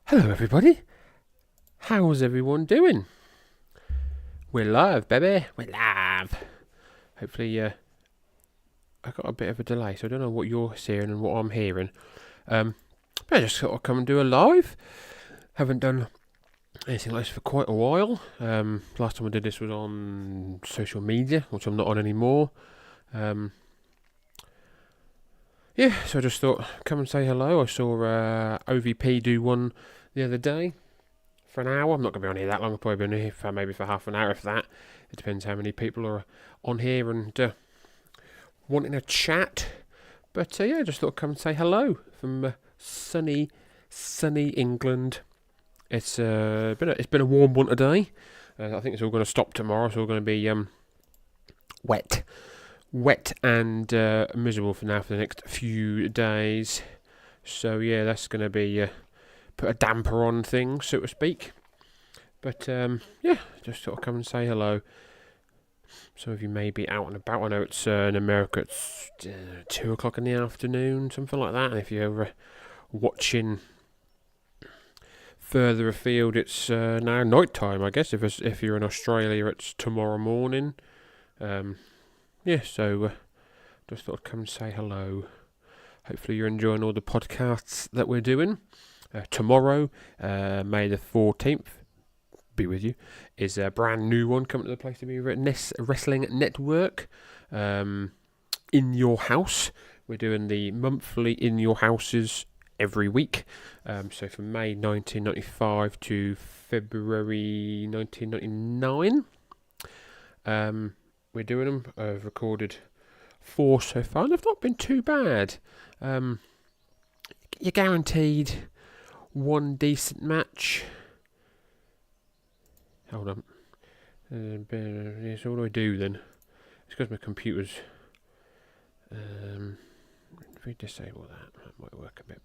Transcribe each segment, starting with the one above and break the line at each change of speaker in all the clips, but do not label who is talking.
Hello, everybody. How's everyone doing? We're live, baby. We're live. Hopefully, I got a bit of a delay, so I don't know what you're hearing and what I'm hearing. But I just thought I'd come and do a live. Haven't done anything like this for quite a while. Last time I did this was on social media, which I'm not on anymore. Yeah, so I just thought, come and say hello. I saw OVP do one the other day. For an hour. I'm not going to be on here that long. I'll probably be on here for maybe for half an hour, if that. It depends how many people are on here and wanting a chat. But yeah, just thought I'd come and say hello from sunny England. It's been a warm one today. I think it's all going to stop tomorrow. It's all going to be wet and miserable for the next few days. So yeah, that's going to be put a damper on things, so to speak. But yeah, just sort of come and say hello. Some of you may be out and about. I know it's in America, it's 2 o'clock in the afternoon, something like that. And if you're watching further afield, it's now night time, I guess. If you're in Australia, it's tomorrow morning. Yeah, so just thought I'd come and say hello. Hopefully you're enjoying all the podcasts that we're doing. Tomorrow, May the 14th, be with you, is a brand new one coming to the Place to Be Wrestling Network. In Your House. We're doing the monthly In Your Houses every week. So from May 1995 to February 1999. We're doing them. I've recorded 4 so far, and they've not been too bad. You're guaranteed one decent match. Hold on. So what do I do then? It's because my computer's... if we disable that might work a bit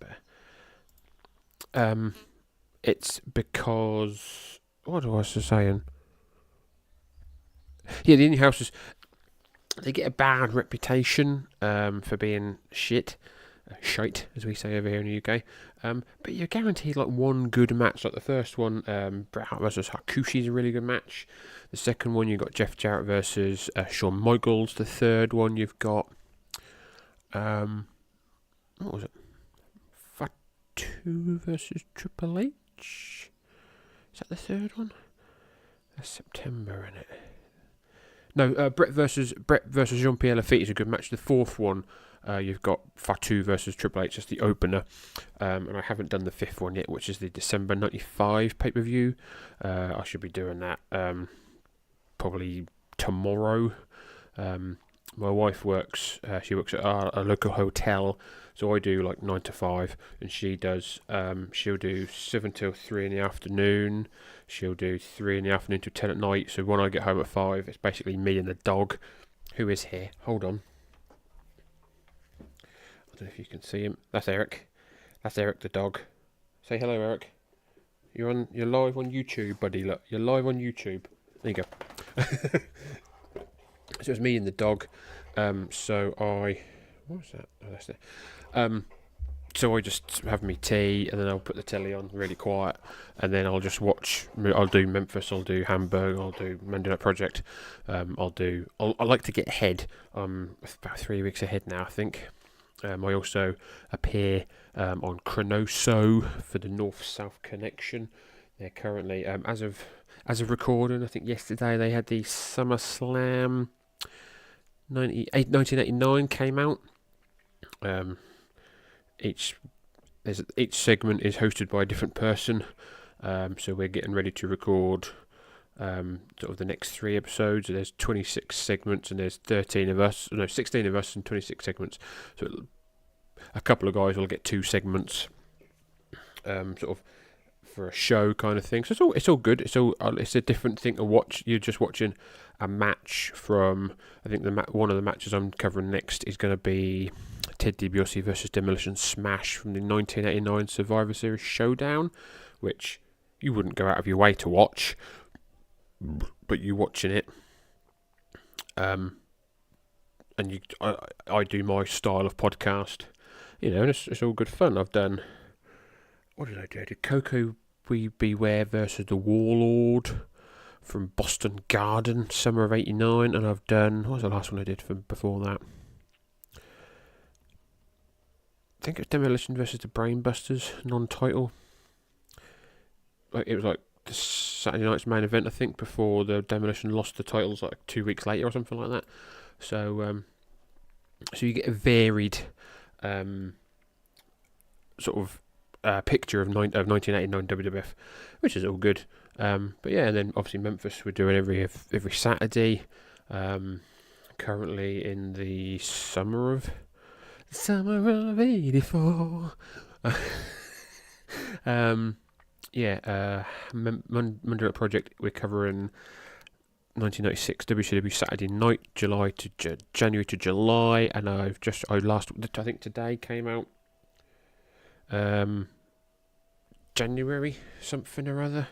better. It's because... What was I saying? Yeah, the indie houses, they get a bad reputation for being shite, as we say over here in the UK. But you're guaranteed like one good match. Like the first one, Bret Hart versus Hakushi is a really good match. The second one, you've got Jeff Jarrett versus Shawn Michaels. The third one, you've got what was it? Fatu versus Triple H. Is that the third one? That's September, isn't it? No, Bret versus Jean-Pierre Lafitte is a good match. The fourth one, you've got Fatu versus Triple H as the opener. And I haven't done the fifth one yet, which is the December 95 pay-per-view. I should be doing that probably tomorrow. My wife works, she works at a local hotel, so I do like 9 to 5, and she does, she'll do 7 till 3 in the afternoon, she'll do 3 in the afternoon till 10 at night, so when I get home at 5, it's basically me and the dog, who is here. Hold on. I don't know if you can see him. That's Eric. That's Eric the dog. Say hello, Eric. You're live on YouTube, buddy. Look, you're live on YouTube. There you go. So it's me and the dog. So I... What was that? Oh, that's it. So I just have me tea, and then I'll put the telly on really quiet, and then I'll just watch. I'll do Memphis, I'll do Hamburg, I'll do Monday Night Project. I like to get ahead. About 3 weeks ahead now, I think. I also appear on Chronoso for the North-South Connection. They're currently, as of recording, I think yesterday they had the SummerSlam 1989 came out. Each segment is hosted by a different person. So we're getting ready to record sort of the next 3 episodes. There's 26 segments, and there's 16 of us and 26 segments. So a couple of guys will get 2 segments, sort of for a show kind of thing. So it's all good. It's a different thing to watch. You're just watching a match from, I think one of the matches I'm covering next is going to be Ted DiBiase versus Demolition Smash from the 1989 Survivor Series Showdown, which you wouldn't go out of your way to watch, but you watching it, and I do my style of podcast, and it's all good fun. I've done what did I do? I did Coco Beware versus the Warlord from Boston Garden, summer of '89, and I've done, what was the last one I did from before that? I think it was Demolition versus the Brainbusters, non-title. It was like the Saturday night's main event, I think, before the Demolition lost the titles like 2 weeks later or something like that. So, so you get a varied sort of picture of 1989 WWF, which is all good. But yeah, and then obviously Memphis we're doing every Saturday. Currently in the summer of '84. Monday Night Project, we're covering 1996 WCW Saturday Night, January to July, and I think today came out January something or other.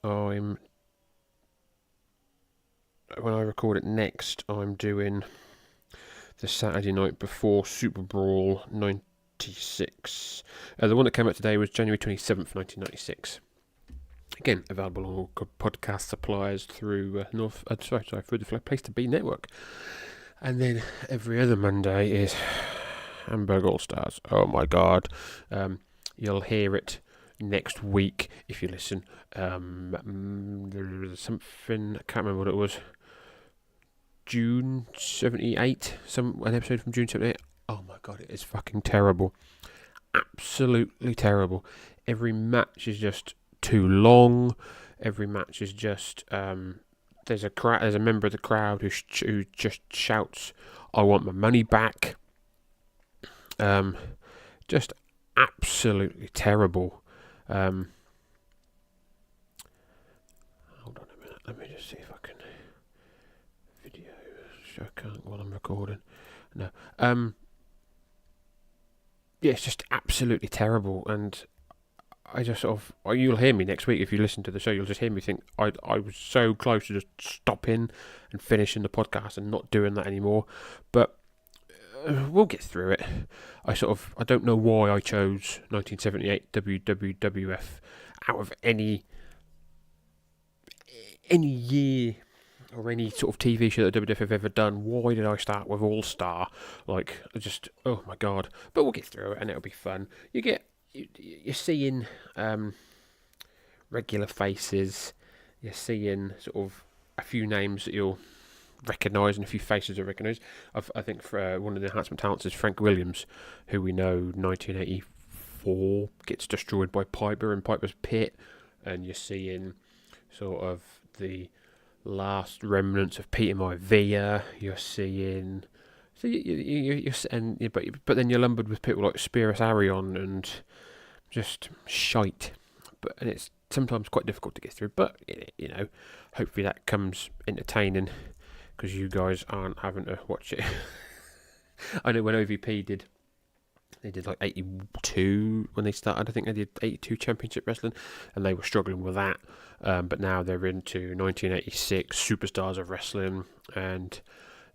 When I record it next, I'm doing the Saturday night before Super Brawl 96. The one that came out today was January 27th, 1996. Again, available on all podcast suppliers through through the Place to Be network. And then every other Monday is Hamburg All Stars. Oh my God! You'll hear it next week if you listen. There was something, I can't remember what it was. June 78, an episode from June 78. Oh my God, it is fucking terrible. Absolutely terrible. Every match is just too long. Every match is just there's a member of the crowd who just shouts, "I want my money back." Just absolutely terrible. Hold on a minute. Let me just see if I can video. I can't while I'm recording. No. Yeah, it's just absolutely terrible, and I just you'll hear me next week if you listen to the show. You'll just hear me think I was so close to just stopping and finishing the podcast and not doing that anymore. But we'll get through it. I don't know why I chose 1978 WWF out of any year or any sort of TV show that WWF have ever done. Why did I start with All Star? Oh my God. But we'll get through it and it'll be fun. You're seeing regular faces. You're seeing sort of a few names that you'll recognise and a few faces you'll recognise. I think for one of the enhancement talents is Frank Williams, who we know 1984 gets destroyed by Piper in Piper's Pit, and you're seeing sort of the last remnants of Peter Maivia. You're seeing, but then you're lumbered with people like Spiros Arion and just shite. And it's sometimes quite difficult to get through. But hopefully that comes entertaining because you guys aren't having to watch it. I know when OVP did. They did like 82 when they started. I think they did 82 Championship Wrestling, and they were struggling with that. But now they're into 1986 Superstars of Wrestling, and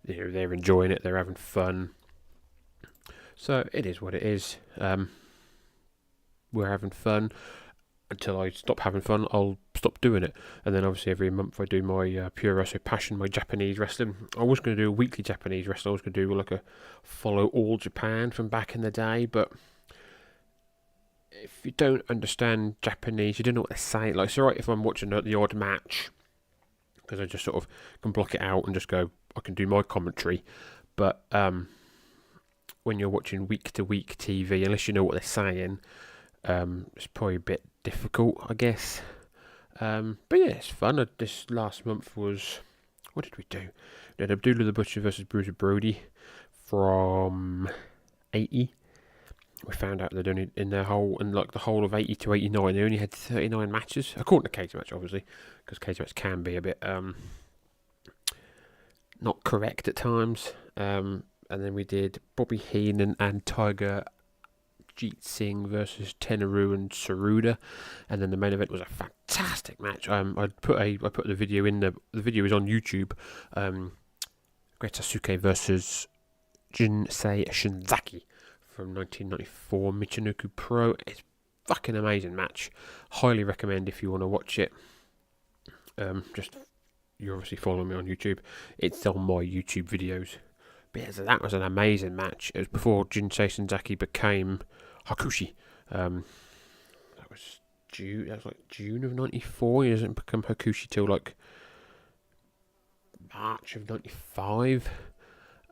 they're enjoying it. They're having fun. So it is what it is. We're having fun. Until I stop having fun, I'll stop doing it. And then obviously every month I do my Pure Wrestle Passion, my Japanese wrestling. I was going to do a weekly Japanese wrestling. I was going to do like a follow all Japan from back in the day. But if you don't understand Japanese, you don't know what they're saying. Like, it's alright if I'm watching the odd match, because I just sort of can block it out and just go, I can do my commentary. But when you're watching week-to-week TV, unless you know what they're saying, it's probably a bit difficult, I guess. But yeah, it's fun. This last month was, what did we do? We did Abdullah the Butcher versus Bruiser Brody from 80. We found out they'd only the whole of 80 to 89, they only had 39 matches, according to Cage Match, obviously, because Cage Match can be a bit not correct at times. And then we did Bobby Heenan and Tiger Jeet Singh versus Tenaru and Saruda, and then the main event was a fantastic match. I put the video in the video is on YouTube. Great Sasuke versus Jinsei Shinzaki from 1994 Michinoku Pro. It's fucking amazing match. Highly recommend if you want to watch it. Just you're obviously following me on YouTube. It's on my YouTube videos. But yeah, so that was an amazing match. It was before Jinsei Senzaki became Hakushi. That was June. That was like June of '94. He doesn't become Hakushi till like March of '95.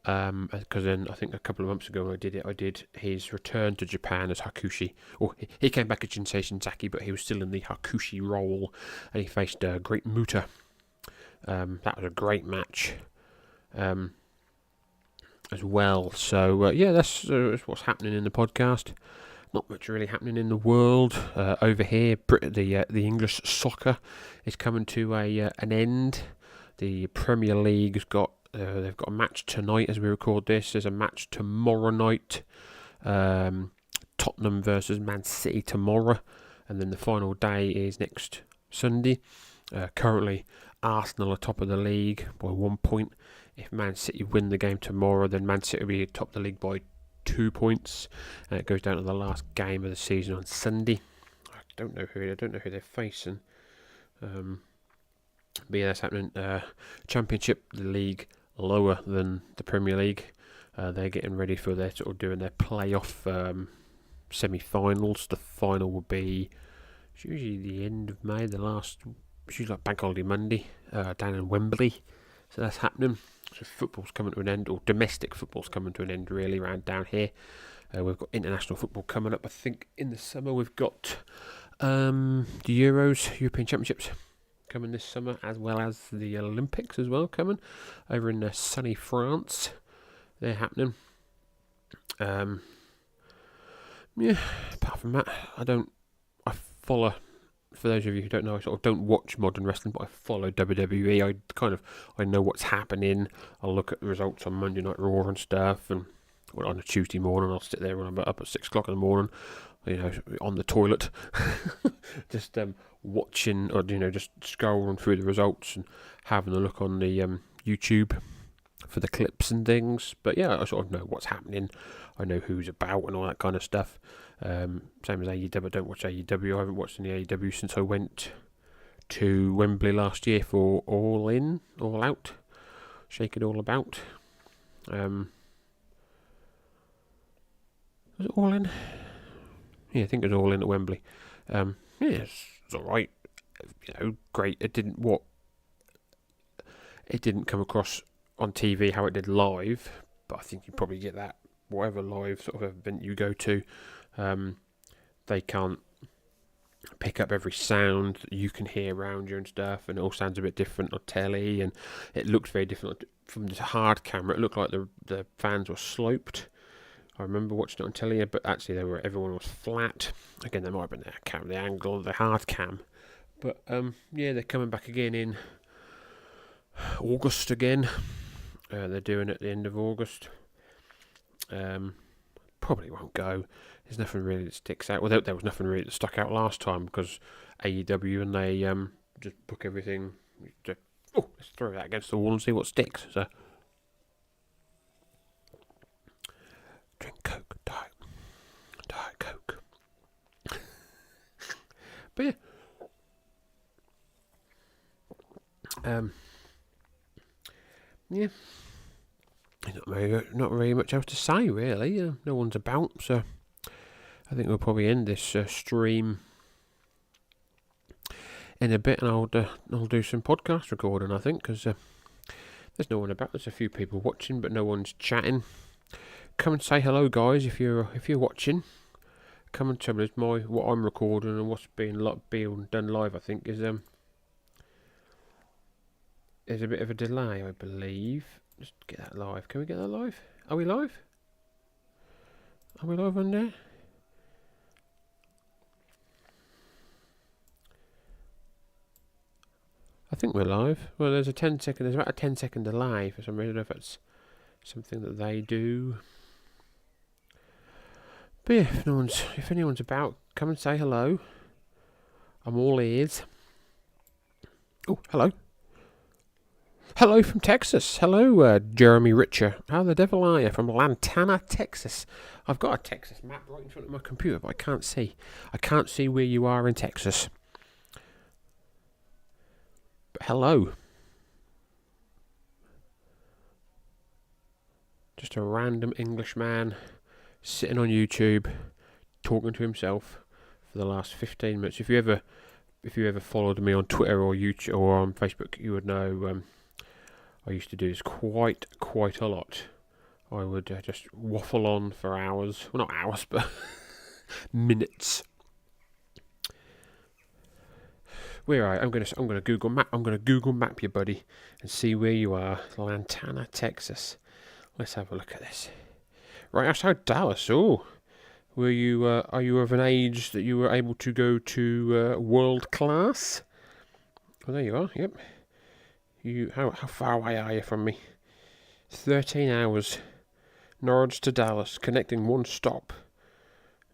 Because then I think a couple of months ago when I did his return to Japan as Hakushi. Or he came back as Jinsei Shinzaki, but he was still in the Hakushi role, and he faced Great Muta. That was a great match as well. So yeah, that's what's happening in the podcast. Not much really happening in the world over here. The English soccer is coming to an end. The Premier League's got. They've got a match tonight as we record this. There's a match tomorrow night. Tottenham versus Man City tomorrow. And then the final day is next Sunday. Currently, Arsenal are top of the league by 1 point. If Man City win the game tomorrow, then Man City will be top of the league by 2 points. And it goes down to the last game of the season on Sunday. I don't know who they're facing. But yeah, that's happening. Championship, the league lower than the Premier League. They're getting ready for their sort of doing their playoff semi-finals. The final will be usually the end of May. It's usually like Bank Holiday Monday down in Wembley. So that's happening. So football's coming to an end, or domestic football's coming to an end really around down here. We've got international football coming up. I think in the summer we've got the European Championships coming this summer, as well as the Olympics as well coming over in sunny France. They're happening. Yeah, apart from that, I follow, for those of you who don't know, I sort of don't watch modern wrestling, but I follow WWE. I know what's happening. I'll look at the results on Monday Night Raw and stuff, and on a Tuesday morning I'll sit there when I'm up at 6 o'clock in the morning, on the toilet, just watching, or just scrolling through the results and having a look on the YouTube for the clips and things. But yeah, I sort of know what's happening. I know who's about and all that kind of stuff. Same as AEW. I don't watch AEW. I haven't watched any AEW since I went to Wembley last year for All In, All Out, Shake It All About. Was it All In? Yeah, I think it was All In at Wembley. Yeah, it's alright. Great. It didn't come across on TV how it did live, but I think you probably get that whatever live sort of event you go to. They can't pick up every sound that you can hear around you and stuff, and it all sounds a bit different on telly, and it looked very different from the hard camera. It looked like the fans were sloped. I remember watching it on telly, but actually everyone was flat. Again, there might have been the angle of the hard cam. But yeah, they're coming back again in August again. They're doing it at the end of August. Probably won't go. There's nothing really that sticks out. Well, there was nothing really that stuck out last time because AEW, and they just book everything. Let's throw that against the wall and see what sticks. So, drink Coke, Diet Coke. But yeah. Yeah. Not very much else to say, really. No one's about, so I think we'll probably end this stream in a bit, and I'll do some podcast recording, I think, because there's no one about. There's a few people watching, but no one's chatting. Come and say hello, guys, if you're watching. Come and tell me what I'm recording and what's being done live. I think is there's a bit of a delay, I believe. Just get that live. Can we get that live? Are we live? Are we live on there? I think we're live. Well, there's about a 10-second delay for some reason. I don't know if that's something that they do. But yeah, if anyone's about, come and say hello. I'm all ears. Oh, hello. Hello from Texas. Hello, Jeremy Richer. How the devil are you? From Lantana, Texas. I've got a Texas map right in front of my computer, but I can't see. I can't see where you are in Texas. But hello. Just a random Englishman sitting on YouTube talking to himself for the last 15 minutes. If you ever followed me on Twitter or YouTube or on Facebook, you would know I used to do this quite a lot. I would just waffle on for hours. Well, not hours, but minutes. Where are you? I'm gonna Google Map. I'm gonna Google Map you, buddy, and see where you are. Lantana, Texas. Let's have a look at this. Right outside Dallas. Oh, were you? Are you of an age that you were able to go to world class? Oh, there you are. Yep. How far away are you from me? 13 hours. Norwich to Dallas, connecting one stop.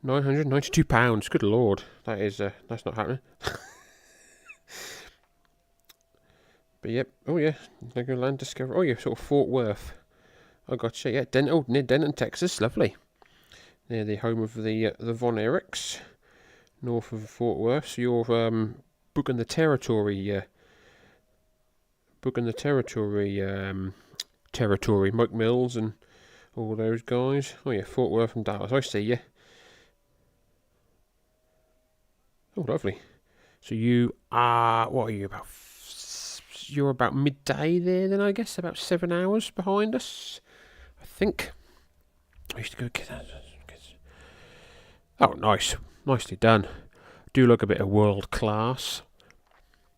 £992. Good lord, that's not happening. But yep. Oh yeah, Legoland Discovery. Oh yeah, sort of Fort Worth. I gotcha. Yeah, near Denton, Texas. Lovely. Near the home of the Von Erichs, north of Fort Worth. So you're booking the territory. Territory. Mike Mills and all those guys. Oh yeah, Fort Worth and Dallas. I see you. Oh, lovely. So you are. What are you about? You're about midday there, then I guess. About 7 hours behind us, I think. I used to go. Oh, nice. Nicely done. Do look a bit of world class.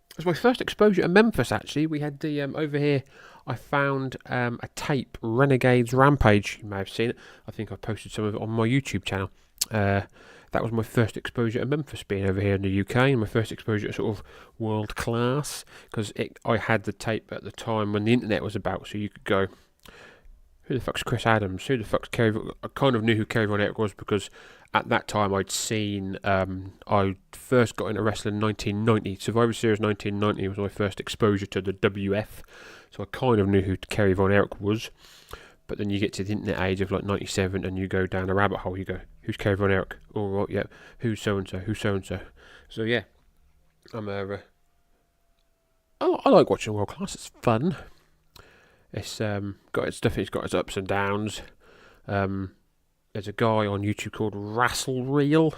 It was my first exposure to Memphis, actually. We had the, over here, I found a tape, Renegades Rampage. You may have seen it. I think I posted some of it on my YouTube channel. That was my first exposure to Memphis, being over here in the UK, and my first exposure to sort of world class, because I had the tape at the time when the internet was about, so you could go, who the fuck's Chris Adams? Who the fuck's Kerry? I kind of knew who Kerry Von Erich was because at that time I'd seen, I first got into wrestling in 1990. Survivor Series 1990 was my first exposure to the WF. So I kind of knew who Kerry Von Erich was. But then you get to the internet age of like 97 and you go down a rabbit hole. You go, who's Kerry Von Erich? Oh, right, yeah. Who's so-and-so? Who's so-and-so? So yeah, I like watching World Class. It's fun. It's got its stuff. It's got its ups and downs. There's a guy on YouTube called Rassle Rasslereel.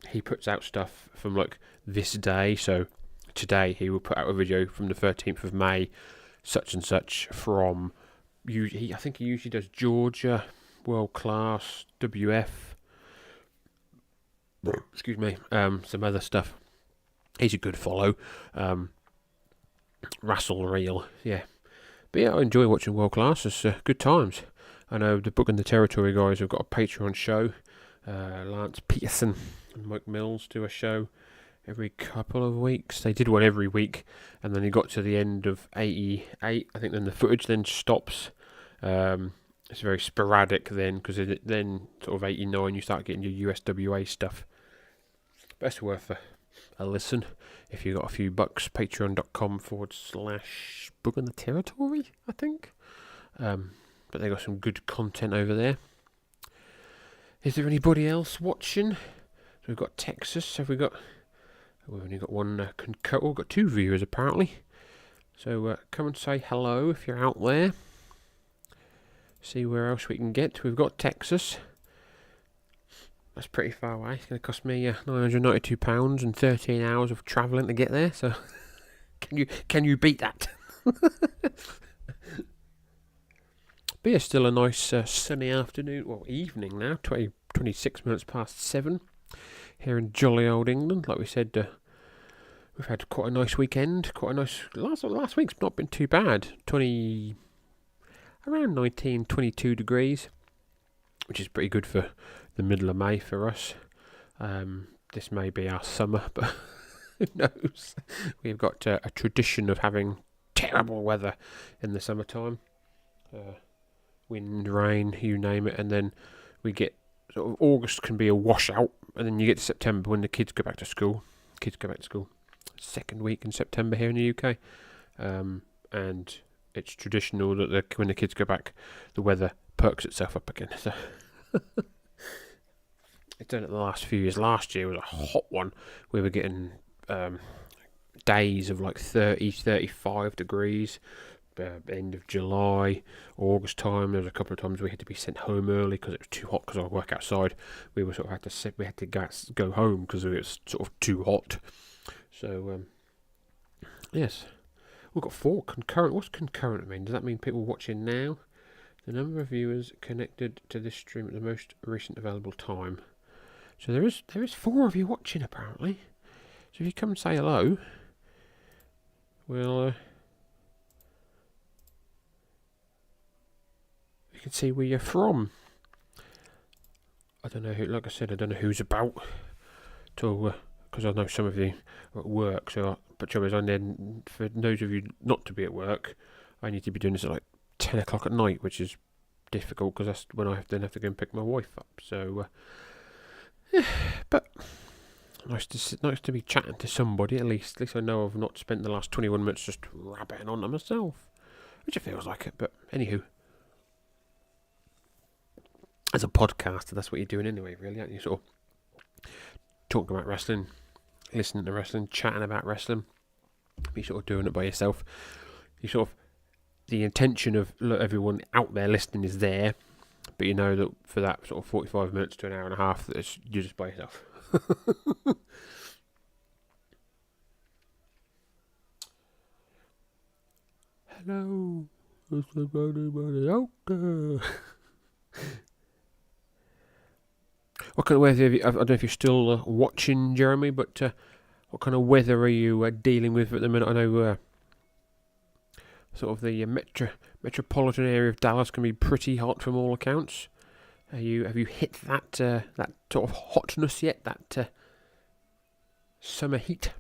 He puts out stuff from like this day. So today he will put out a video from the 13th of May, such and such from. I think he usually does Georgia, World Class, WF. Excuse me. Some other stuff. He's a good follow. Rasslereel, yeah. But yeah, I enjoy watching World Class. It's good times. I know the Book and the Territory guys have got a Patreon show. Lance Peterson and Mike Mills do a show every couple of weeks. They did one every week, and then they got to the end of 88. I think then the footage then stops. It's very sporadic then, because then sort of 89 you start getting your USWA stuff. But it's worth a listen if you got a few bucks. Patreon.com/Book on the Territory, I think. But they got some good content over there. Is there anybody else watching? So we've got Texas. We've only got one. We've got 2 viewers apparently. So come and say hello if you're out there. See where else we can get. We've got Texas. That's pretty far away. It's going to cost me £992 and 13 hours of travelling to get there. So, can you beat that? But yeah, still a nice sunny afternoon, well, evening now. 26 minutes past 7 here in jolly old England. Like we said, we've had quite a nice weekend. Quite a nice last week's not been too bad. Around 19, 22 degrees, which is pretty good for the middle of May for us. This may be our summer, but who knows? We've got a tradition of having terrible weather in the summertime. Wind, rain, you name it, and then we get sort of August can be a washout, and then you get to September when the kids go back to school. kids go back to school. Second week in September here in the UK. And it's traditional that when the kids go back, the weather perks itself up again. So it's done it the last few years. Last year was a hot one. We were getting days of like 30, 35 degrees. End of July, August time. There was a couple of times we had to be sent home early because it was too hot. Because I work outside, we were sort of we had to go home because it was sort of too hot. So yes, we've got 4 concurrent. What's concurrent mean? Does that mean people watching now? The number of viewers connected to this stream at the most recent available time. So there is 4 of you watching apparently. So if you come and say hello, we'll. You can see where you're from. I don't know who. Like I said, I don't know who's about. Because I know some of you are at work. But trouble is, for those of you not to be at work, I need to be doing this at like 10 o'clock at night, which is difficult because that's when I then have to go and pick my wife up. So, but nice to be chatting to somebody at least. At least I know I've not spent the last 21 minutes just rabbiting on to myself, which it feels like it. But anywho. As a podcaster, that's what you're doing anyway, really, aren't you? Sort of talking about wrestling, listening to wrestling, chatting about wrestling. You're sort of doing it by yourself. The intention of everyone out there listening is there, but you know that for that sort of 45 minutes to an hour and a half, that you're just by yourself. Hello, is anybody out there? What kind of weather have you? I don't know if you're still watching, Jeremy, but what kind of weather are you dealing with at the minute? I know sort of the metropolitan area of Dallas can be pretty hot from all accounts. Have you hit that sort of hotness yet? That summer heat?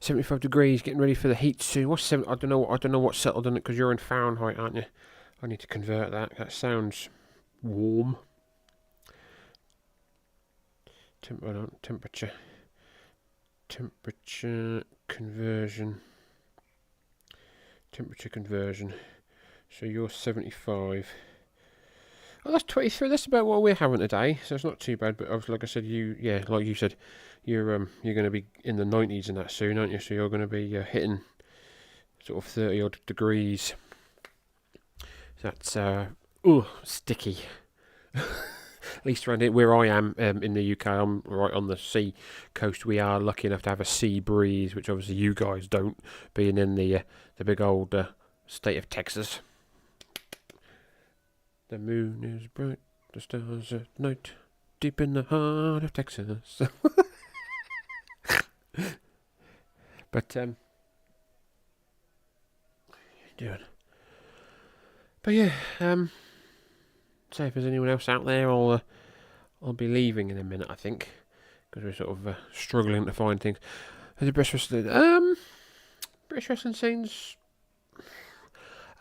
75 degrees, getting ready for the heat soon. What's 7? I don't know what settled on it because you're in Fahrenheit, aren't you? I need to convert that. That sounds warm. Temperature conversion. Temperature conversion. So you're 75. Oh, that's 23. That's about what we're having today. So it's not too bad. But like I said, like you said, you're going to be in the 90s and that soon, aren't you? So you're going to be hitting sort of 30 odd degrees. So that's sticky. At least around here, where I am in the UK, I'm right on the sea coast. We are lucky enough to have a sea breeze, which obviously you guys don't, being in the big old state of Texas. The moon is bright, the stars at night, deep in the heart of Texas. But doing. But yeah, say if there's anyone else out there, I'll be leaving in a minute, I think, because we're sort of struggling to find things. The British wrestling, British wrestling scene's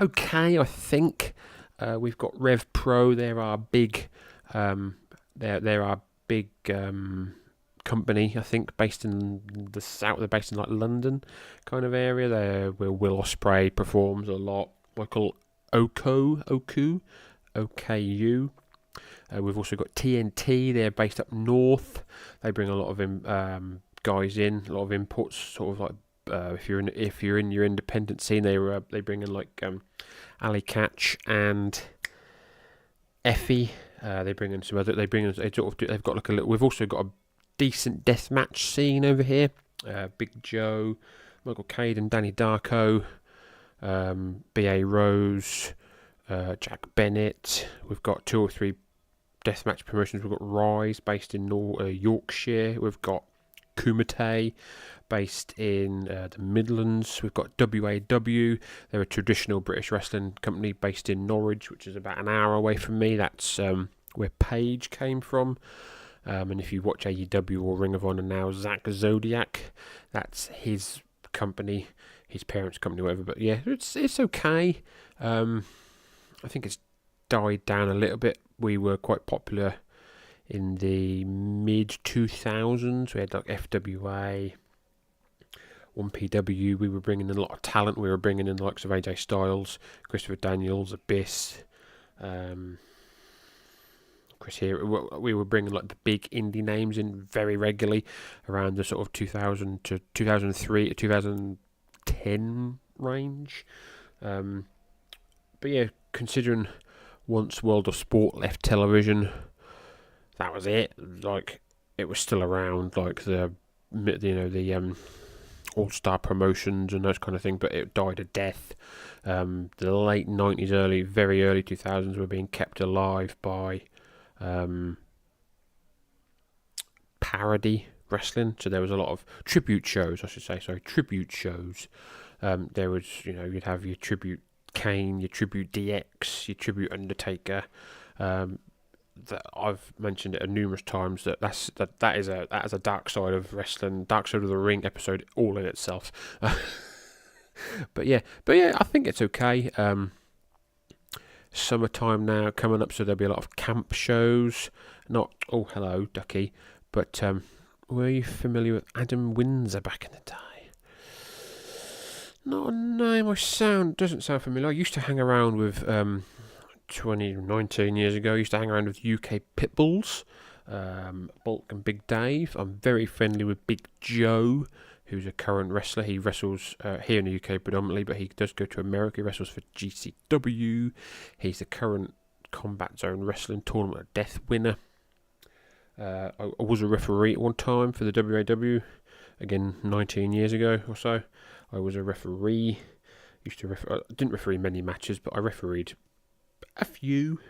okay, I think. We've got Rev Pro. They're our big, they're our big company, I think, based in the south. They're based in like London kind of area. They're where Will Ospreay performs a lot. Michael Oku. We've also got TNT. They're based up north. They bring a lot of guys in, a lot of imports. Sort of like if you're in your independent scene, they bring in like Ali Catch and Effie. They bring in some other. They've got like a little. We've also got a decent deathmatch scene over here. Big Joe, Michael Cade and Danny Darko, B.A. Rose, Jack Bennett. We've got 2 or 3 deathmatch promotions. We've got Rise, based in Yorkshire. We've got Kumite, based in the Midlands. We've got WAW. They're a traditional British wrestling company based in Norwich, which is about an hour away from me. That's where Paige came from. And if you watch AEW or Ring of Honor now, Zack Zodiac, that's his company, his parents' company, whatever. But yeah, it's okay. I think it's died down a little bit. We were quite popular in the mid 2000s. We had like FWA, 1PW. We were bringing in a lot of talent. We were bringing in the likes of AJ Styles, Christopher Daniels, Abyss, Chris here. We were bringing like the big indie names in very regularly around the sort of 2000 to 2003 to 2010 range. But yeah, considering once World of Sport left television, that was it. Like, it was still around, like the All-Star promotions and those kind of thing, but it died a death. The late 90s, very early 2000s were being kept alive by parody wrestling. So there was a lot of tribute shows, tribute shows. There was, you'd have your tribute Kane, your tribute DX, your tribute Undertaker. That I've mentioned it numerous times that is a dark side of wrestling, dark side of the ring episode all in itself. but yeah, I think it's okay. Summertime now coming up, so there'll be a lot of camp shows. Not hello Ducky, but were you familiar with Adam Windsor back in the day? Not a name doesn't sound familiar. I used to hang around with 19 years ago. I used to hang around with UK Pitbulls, Bulk and Big Dave. I'm very friendly with Big Joe, who's a current wrestler. He wrestles here in the UK predominantly, but he does go to America. He wrestles for GCW. He's the current Combat Zone Wrestling Tournament of Death winner. I was a referee at one time for the WAW, again 19 years ago or so. I was a referee. I didn't referee many matches, but I refereed a few.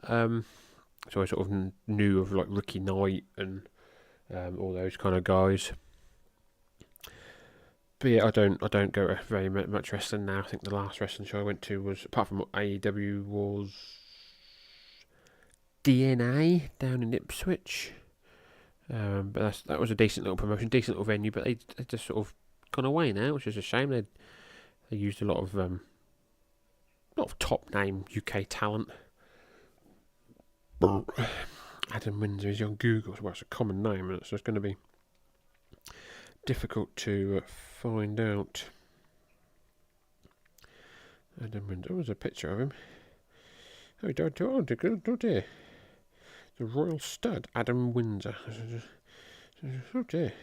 So I sort of knew of like Ricky Knight and all those kind of guys. But yeah, I don't go to very much wrestling now. I think the last wrestling show I went to was, apart from AEW, was DNA down in Ipswich. But that was a decent little promotion, decent little venue. But they just sort of gone away now, which is a shame. They used a lot of top name UK talent. Adam Windsor is on Google, so it's a common name, so it's going to be difficult to find out. Adam Windsor, there's a picture of him. Oh, dear. The Royal Stud, Adam Windsor. Oh dear.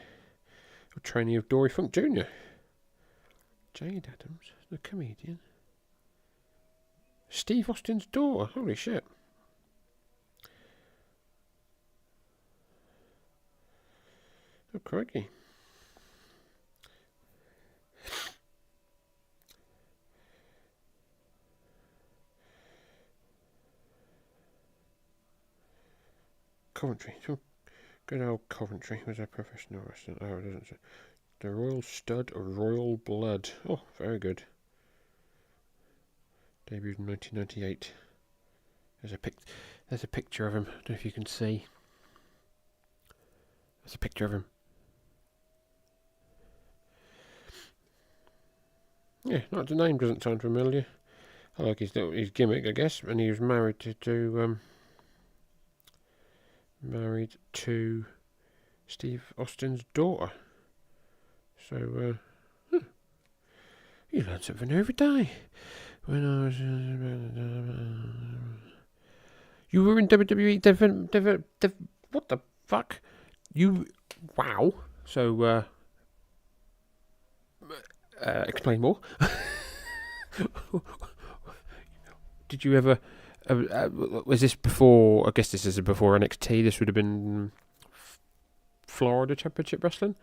A trainee of Dory Funk Jr. Jade Adams, the comedian. Steve Austin's daughter, holy shit. Oh, crikey. Coventry. Good old Coventry was a professional wrestler. Oh, it doesn't say. The Royal Stud of Royal Blood. Oh, very good. Debuted in 1998. There's a picture of him. I don't know if you can see. There's a picture of him. Yeah, not the name doesn't sound familiar. I like his gimmick, I guess. And he was married to Steve Austin's daughter. So, you learn something every day. When I was... you were in WWE... what the fuck? Wow. So, explain more. Did you ever... was this before... I guess this is before NXT. This would have been Florida Championship Wrestling?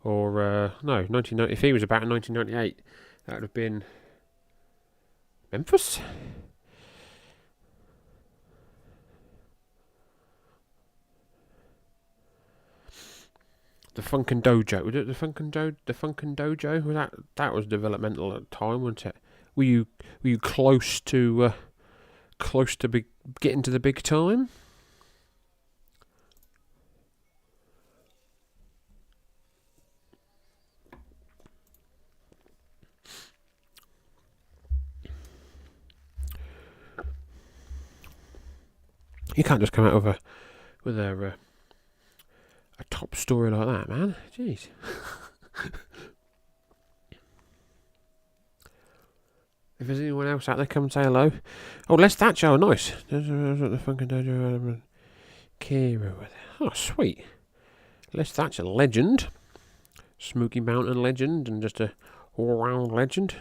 Or, no, 1990. If he was about in 1998, that would have been Memphis? The Funkin' Dojo. Was it the Funkin' Dojo? Was that was developmental at the time, wasn't it? Were you close to getting to the big time? You can't just come out with a top story like that, man. Jeez. If there's anyone else out there, come say hello. Oh, Les Thatcher. Oh, nice. The fucking Dojo Kira with it. Oh, sweet. Les Thatcher, legend. Smoky Mountain legend, and just a all-round legend.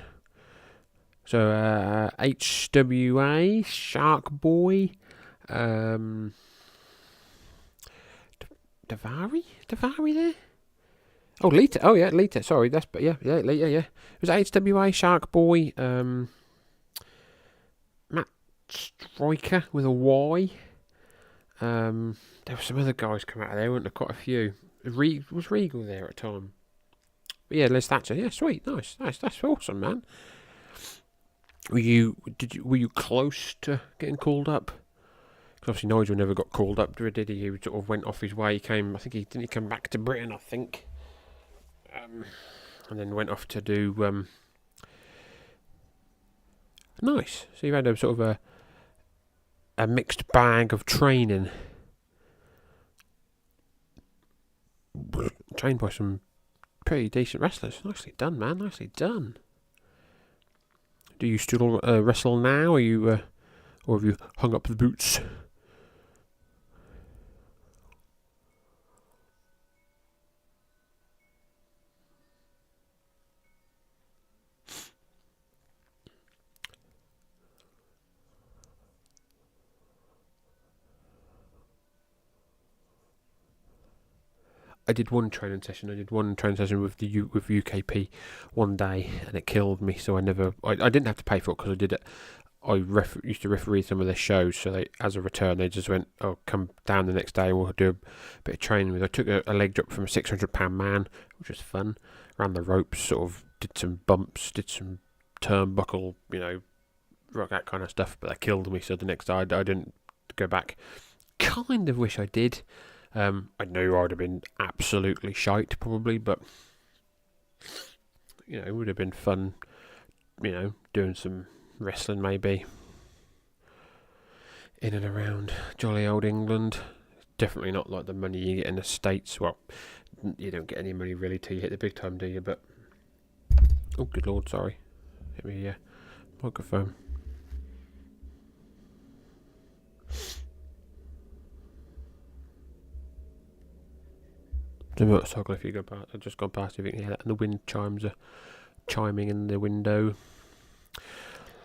So, HWA, Shark Boy, Davari there? Oh, Lita. Oh, yeah, Lita. Sorry, that's, but yeah, Lita, yeah. It was HWA, Shark Boy, Matt Striker with a Y. There were some other guys come out of there, weren't there? Quite a few. Was Regal there at the time? But yeah, Liz Thatcher. Yeah, sweet, nice. That's awesome, man. Were you close to getting called up? Because obviously Nigel never got called up, did he? He sort of went off his way. He came. I think he didn't. He come back to Britain. I think. And then went off to do. Nice. So you had a sort of a mixed bag of training. Trained by some pretty decent wrestlers. Nicely done, man. Nicely done. Do you still wrestle now? Are you, or have you hung up the boots? I did one training session. with with UKP one day, and it killed me. So I didn't have to pay for it because I did it. I used to referee some of their shows, so they, as a return, they just went, "Oh, come down the next day, and we'll do a bit of training with." I took a leg drop from a 600-pound man, which was fun. Ran the ropes, sort of did some bumps, did some turnbuckle, rock that kind of stuff. But that killed me. So the next day, I didn't go back. Kind of wish I did. I know I'd have been absolutely shite probably, but it would have been fun. Doing some wrestling maybe in and around jolly old England. Definitely not like the money you get in the States. Well, you don't get any money really till you hit the big time, do you? But oh, good lord, sorry, hit me microphone. The motorcycle, if you go past, I've just gone past, if you can hear that, and the wind chimes are chiming in the window.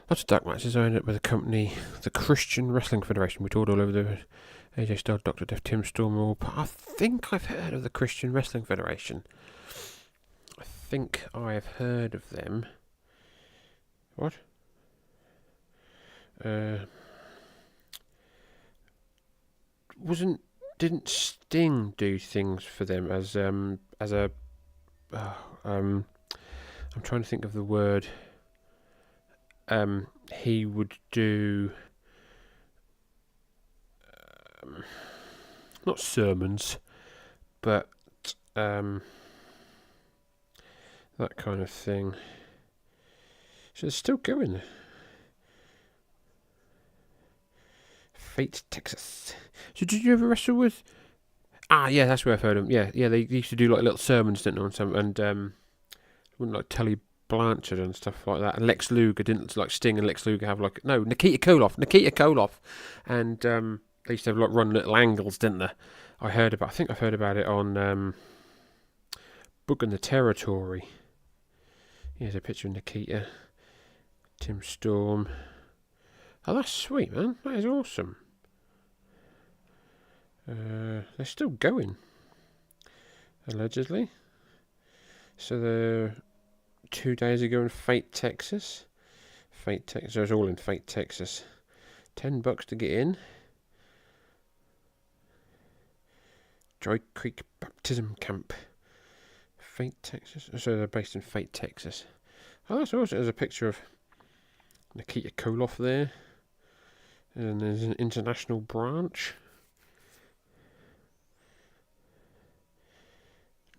Lots of dark matches. I ended up with a company, the Christian Wrestling Federation. We toured all over the AJ Styles, Dr. Death, Tim Storm, I think I've heard of the Christian Wrestling Federation. I think I have heard of them. What? Didn't Sting do things for them as a I'm trying to think of the word. He would do not sermons, but that kind of thing. So they're still going. Fate, Texas. So did you ever wrestle with? Yeah, that's where I've heard them. Yeah, they used to do like little sermons, didn't they? And wouldn't like Tully Blanchard and stuff like that. And Lex Luger didn't, like Sting and Lex Luger have Nikita Koloff, and they used to have run little angles, didn't they? I think I've heard about it on Booking the Territory. Here's a picture of Nikita, Tim Storm. Oh, that's sweet, man. That is awesome. They're still going, allegedly. So they're 2 days ago in Fate, Texas. So it's all in Fate, Texas. $10 to get in. Dry Creek Baptism Camp. Fate, Texas. So they're based in Fate, Texas. Oh, that's awesome. There's a picture of Nikita Koloff there. And there's an international branch.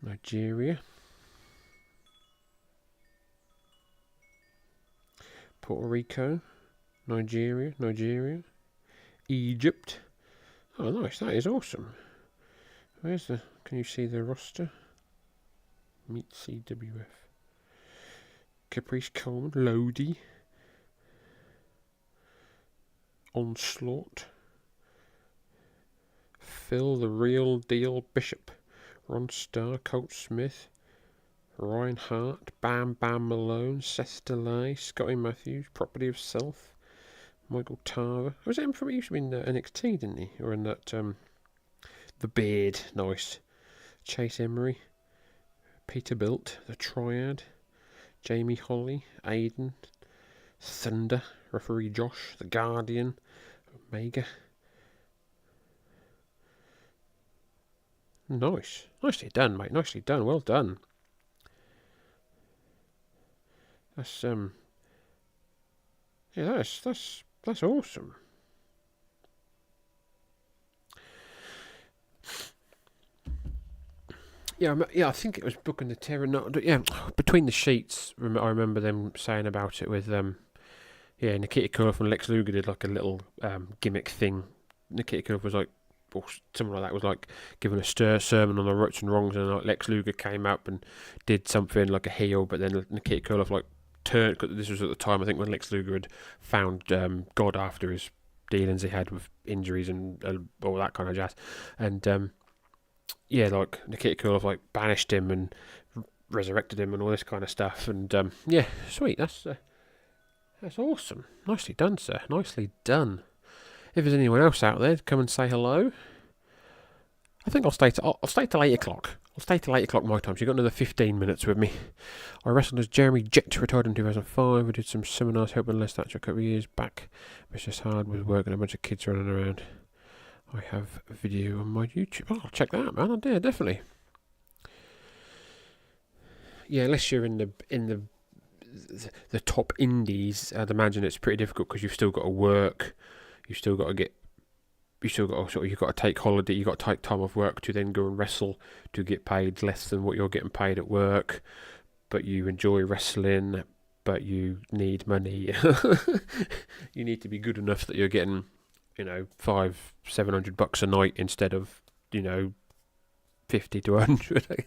Nigeria. Puerto Rico. Nigeria. Egypt. Oh, nice. That is awesome. Can you see the roster? Meet CWF. Caprice Coleman, Lodi, Onslaught, Phil the Real Deal Bishop, Ron Starr, Colt Smith, Ryan Hart, Bam Bam Malone, Seth DeLay, Scotty Matthews, Property of Self, Michael Tarver. Was it him from? He used to be in NXT, didn't he? Or in that The Beard, nice. Chase Emery, Peter Built, The Triad, Jamie Holly, Aiden, Thunder, Referee Josh, The Guardian, Omega. Nice. Nicely done, mate. Nicely done. Well done. That's yeah, that's awesome. Yeah, I think it was Book and the Terror. Yeah, Between the Sheets. I remember them saying about it with Nikita Koloff and Lex Luger did like a little gimmick thing. Nikita Koloff was like, or something like that, was like giving a sermon on the rights and wrongs, and like Lex Luger came up and did something like a heel, but then Nikita Koloff like turned. Cause this was at the time I think when Lex Luger had found God after his dealings he had with injuries and all that kind of jazz, and like Nikita Koloff like banished him and resurrected him and all this kind of stuff, and sweet. That's awesome. Nicely done, sir. Nicely done. If there's anyone else out there, come and say hello. I think I'll stay till 8 o'clock. I'll stay till 8 o'clock my time, so you've got another 15 minutes with me. I wrestled as Jeremy Jett, retired in 2005. I did some seminars helping Les Thatcher a couple of years back. It's just hard with work and a bunch of kids running around. I have a video on my YouTube. Oh, I'll check that out, man. I did, definitely. Yeah, unless you're in the top indies, I'd imagine it's pretty difficult because you've still got to work. You've got to take holiday. You've got to take time off work to then go and wrestle to get paid less than what you're getting paid at work. But you enjoy wrestling, but you need money. You need to be good enough that you're getting, $500-700 a night instead of, 50 to 100.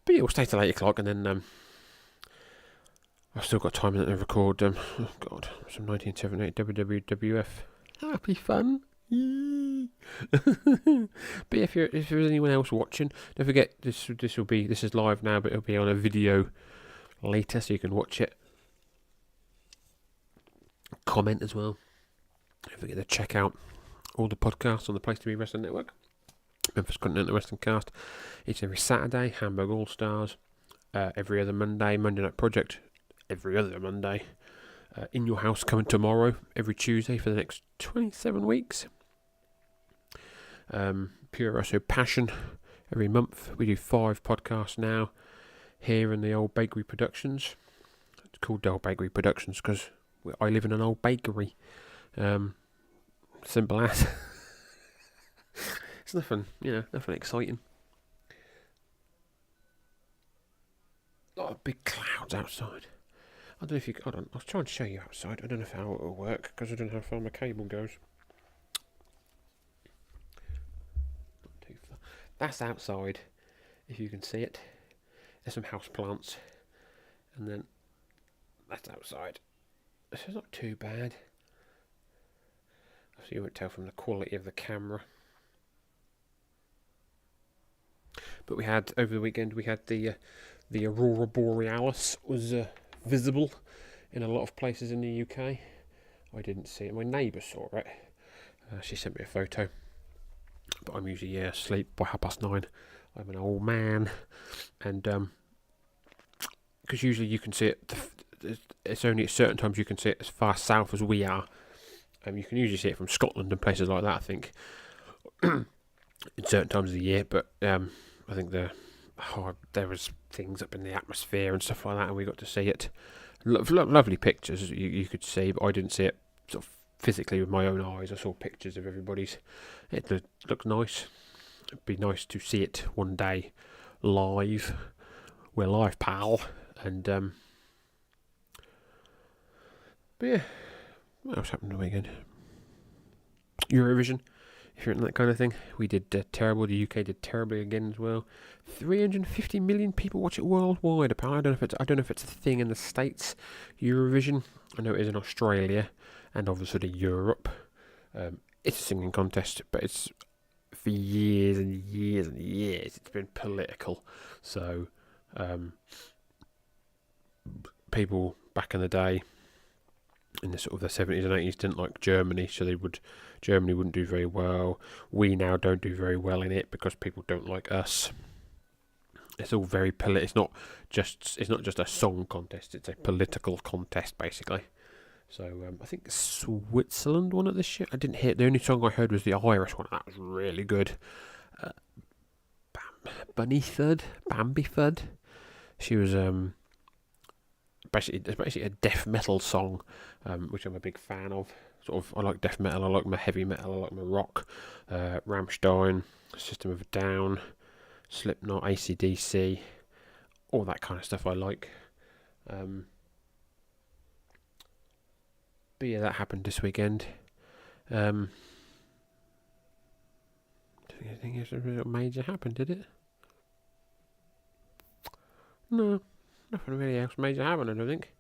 But yeah, we'll stay till 8 o'clock, and then I've still got time to record some 1978 WWF. Happy fun. But if there's anyone else watching, don't forget this is live now, but it'll be on a video later, so you can watch it. Comment as well. Don't forget to check out all the podcasts on the Place to Be Wrestling Network. Memphis Continental Wrestling Cast. It's every Saturday. Hamburg All Stars. Every other Monday. Monday Night Project. Every other Monday. In Your House coming tomorrow. Every Tuesday for the next 27 weeks. Pure Wrestle Passion. Every month. We do 5 podcasts now. Here in the Old Bakery Productions. It's called the Old Bakery Productions because I live in an old bakery. Simple as. It's nothing exciting. A lot of big clouds outside. I don't know if you... Hold on, I'll try and show you outside. I don't know how it'll work, because I don't know how far my cable goes. Not too far. That's outside, if you can see it. There's some house plants. And then that's outside. This is not too bad. So you won't tell from the quality of the camera. But we had, over the weekend, the Aurora Borealis was visible in a lot of places in the UK. I didn't see it. My neighbour saw it. She sent me a photo. But I'm usually asleep by 9:30. I'm an old man. And because usually you can see it, it's only at certain times you can see it as far south as we are. You can usually see it from Scotland and places like that, I think, in certain times of the year. But I think there was things up in the atmosphere and stuff like that, and we got to see it. Lovely pictures you could see, but I didn't see it sort of physically with my own eyes. I saw pictures of everybody's. It looked nice. It'd be nice to see it one day live. We're live, pal. And but yeah, what else happened the weekend? Eurovision, if you're into that kind of thing. We did terrible. The UK did terribly again as well. 350 million people watch it worldwide. Apparently, I don't know if it's a thing in the States. Eurovision. I know it is in Australia and obviously Europe. It's a singing contest, but it's for years and years and years. It's been political. So people back in the day, in the sort of the 70s and 80s, didn't like Germany, so Germany wouldn't do very well. We now don't do very well in it because people don't like us. It's all very it's not just a song contest, it's a political contest basically. So I think Switzerland won it this year. I didn't hear, the only song I heard was the Irish one. That was really good. Bambi Thud. She was basically a death metal song, which I'm a big fan of. I like death metal, I like my heavy metal, I like my rock. Rammstein, System of a Down, Slipknot, AC/DC, all that kind of stuff I like. But yeah, that happened this weekend. Do you think anything major happened, did it? No, nothing really else major happened, I don't think.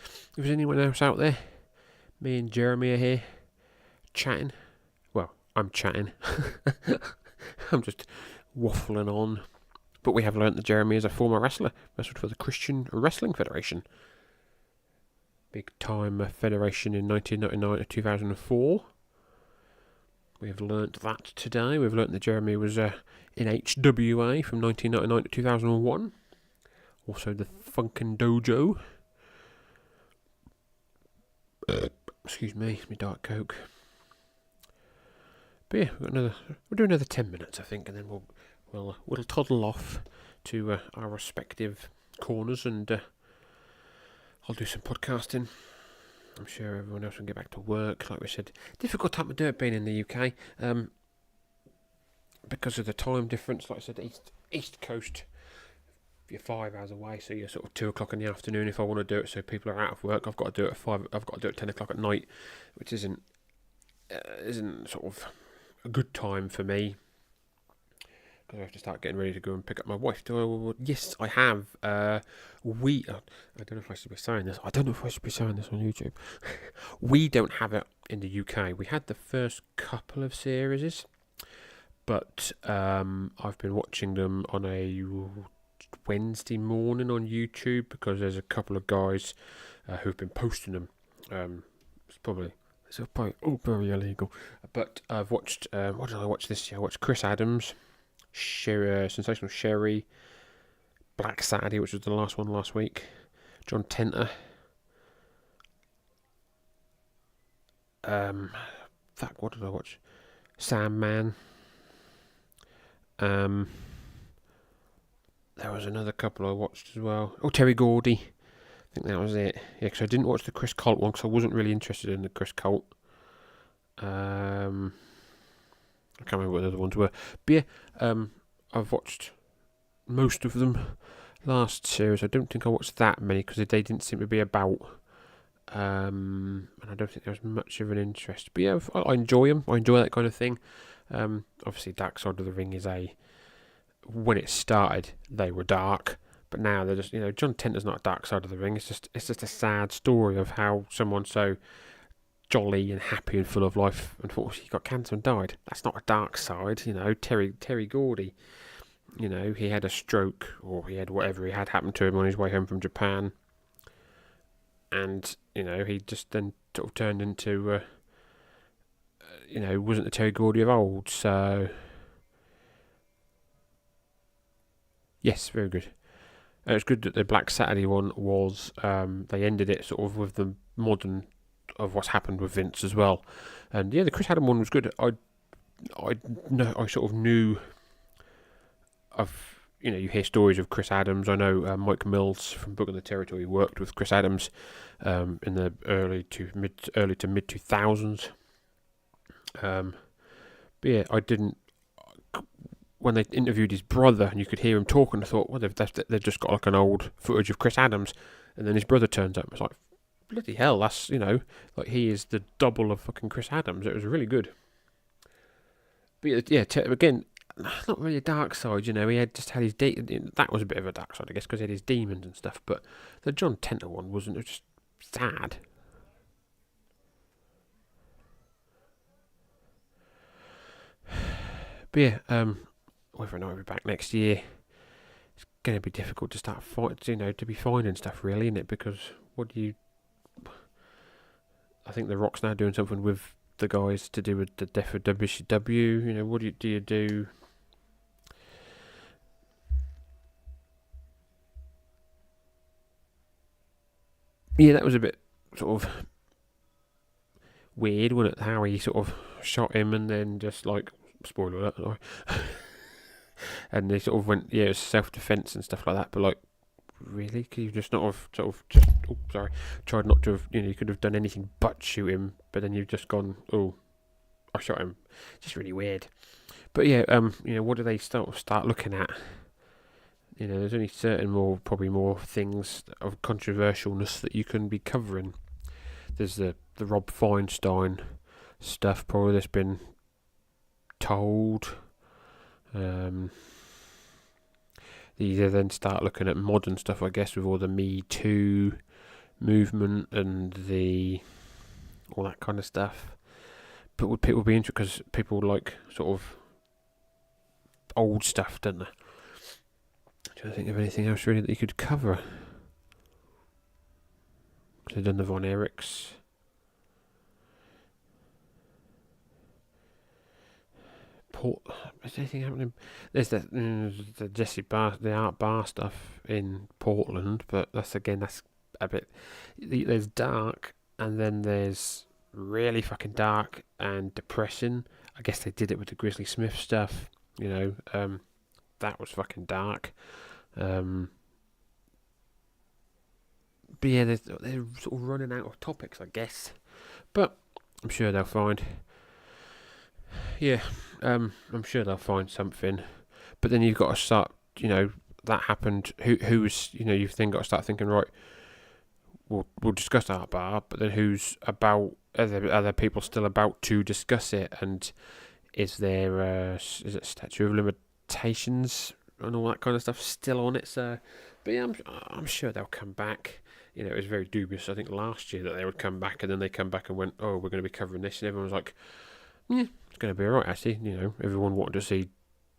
If there's anyone else out there, me and Jeremy are here, chatting. Well, I'm chatting. I'm just waffling on. But we have learnt that Jeremy is a former wrestler, wrestled for the Christian Wrestling Federation. Big time federation in 1999 to 2004. We have learnt that today. We've learnt that Jeremy was in HWA from 1999 to 2001. Also the Funkin' Dojo. Excuse me, my Diet Coke. But yeah, we'll do another 10 minutes, I think, and then we'll toddle off to our respective corners, and I'll do some podcasting. I'm sure everyone else will get back to work. Like we said, difficult time to do it being in the UK, because of the time difference. Like I said, East Coast, you're 5 hours away, so you're sort of 2 o'clock in the afternoon. If I want to do it, so people are out of work, I've got to do it at 5. I've got to do it at 10 o'clock at night, which isn't sort of a good time for me, because I have to start getting ready to go and pick up my wife. Yes, I have. I don't know if I should be saying this. I don't know if I should be saying this on YouTube. We don't have it in the UK. We had the first couple of series, but I've been watching them on a Wednesday morning on YouTube, because there's a couple of guys who've been posting them. It's probably very illegal. But I've watched, what did I watch this year? I watched Chris Adams, Sensational Sherry, Black Saturday, which was the last one last week, John Tenter, what did I watch? Sandman. There was another couple I watched as well. Oh, Terry Gordy. I think that was it. Yeah, because I didn't watch the Chris Colt one, because I wasn't really interested in the Chris Colt. I can't remember what the other ones were. But yeah, I've watched most of them. Last series, I don't think I watched that many, because they didn't seem to be about. And I don't think there was much of an interest. But yeah, I enjoy them. I enjoy that kind of thing. Obviously, Dark Side of the Ring is when it started, they were dark. But now they're just, John Tenter's not a Dark Side of the Ring. It's just a sad story of how someone so jolly and happy and full of life, unfortunately, got cancer and died. That's not a dark side, Terry Gordy, he had a stroke, or he had whatever he had happen to him on his way home from Japan, and he just then sort of turned into wasn't the Terry Gordy of old. So yes, very good. It's good that the Black Saturday one was, they ended it sort of with the modern of what's happened with Vince as well. And yeah, the Chris Adam one was good. I sort of knew of, you hear stories of Chris Adams. I know Mike Mills from Book of the Territory worked with Chris Adams in the early to mid 2000s. But yeah, I didn't. When they interviewed his brother and you could hear him talking, I thought, well, they've just got like an old footage of Chris Adams, and then his brother turns up. It's like, bloody hell, that's, like he is the double of fucking Chris Adams. It was really good. But yeah, again, not really a dark side. He had just had his that was a bit of a dark side, I guess, because he had his demons and stuff. But the John Tenter one wasn't. It was just sad. But yeah, whether or not he'll be back next year, it's going to be difficult to start to be finding stuff, really, isn't it? Because what do you? I think The Rock's now doing something with the guys to do with the death of WCW. What do you do? Yeah, that was a bit sort of weird, wasn't it? How he sort of shot him and then just like spoiler alert, sorry. And they sort of went, yeah, it was self-defense and stuff like that. But like, really, could you just not have tried not to have, you could have done anything but shoot him, but then you've just gone, oh, I shot him. Just really weird. But yeah, what do they start looking at? There's only probably more things of controversialness that you can be covering. There's the Rob Feinstein stuff, probably that's been told. They then start looking at modern stuff, I guess, with all the Me Too movement and all that kind of stuff. But would people be interested? Because people like sort of old stuff, don't they? I'm trying to think of anything else really that you could cover. They've done the Von Erichs. Is anything happening? There's the Jesse Bar, the Art Bar stuff in Portland, but that's a bit. There's dark, and then there's really fucking dark and depressing. I guess they did it with the Grizzly Smith stuff. That was fucking dark. But yeah, they're sort of running out of topics, I guess. But I'm sure they'll find. Yeah, I'm sure they'll find something. But then you've got to start, that happened. Who's, you've then got to start thinking, right, we'll discuss Art Bar, but then who's about, are there people still about to discuss it? And is there, is it statute of limitations and all that kind of stuff still on it? So, but yeah, I'm sure they'll come back. It was very dubious, I think, last year that they would come back, and then they come back and went, oh, we're going to be covering this, and everyone was like, yeah, it's going to be alright, actually. Everyone wanted to see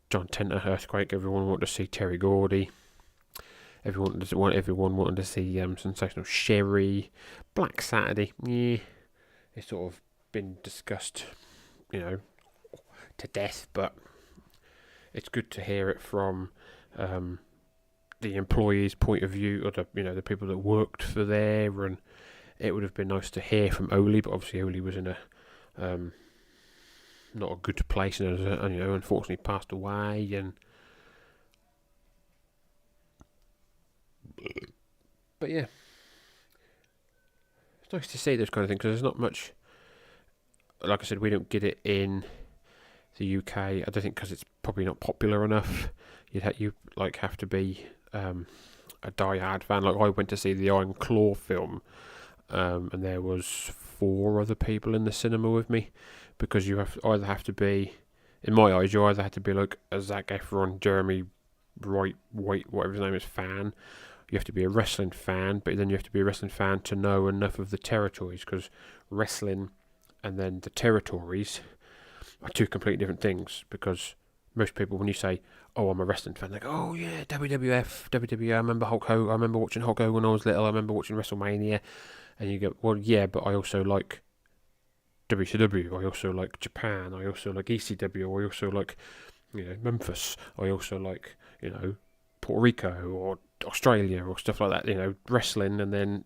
John Tenter Earthquake, everyone wanted to see Terry Gordy, everyone wanted to see Sensational Sherry, Black Saturday. Yeah, it's sort of been discussed, to death, but it's good to hear it from the employee's point of view, or the people that worked for there, and it would have been nice to hear from Oli, but obviously Oli was in a not a good place, and unfortunately passed away, but yeah, it's nice to see this kind of thing, because there's not much. Like I said, we don't get it in the UK. I don't think because it's probably not popular enough. You have to be a die-hard fan. Like, I went to see the Iron Claw film, and there was 4 other people in the cinema with me, because you either have to be, in my eyes, you either have to be like a Zac Efron, Jeremy Wright, whatever his name is, fan. You have to be a wrestling fan, but then you have to be a wrestling fan to know enough of the territories, because wrestling and then the territories are 2 completely different things. Because most people, when you say, oh, I'm a wrestling fan, they go, oh yeah, WWF, WWE, I remember Hulk Hogan, I remember watching Hulk Hogan when I was little, I remember watching WrestleMania, and you go, well, yeah, but I also like WCW, I also like Japan, I also like ECW, I also like, Memphis, I also like, Puerto Rico, or Australia, or stuff like that, wrestling, and then,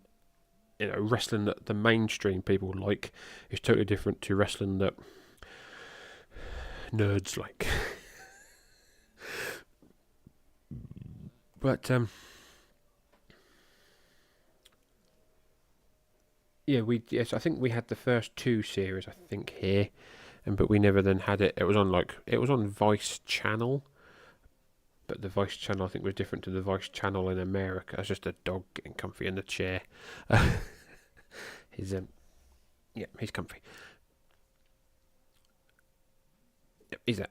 wrestling that the mainstream people like is totally different to wrestling that nerds like. But I think we had the first 2 series, I think, here, but we never then had it. It was on Vice Channel, but the Vice Channel, I think, was different to the Vice Channel in America. It's just a dog getting comfy in the chair. He's comfy. Is that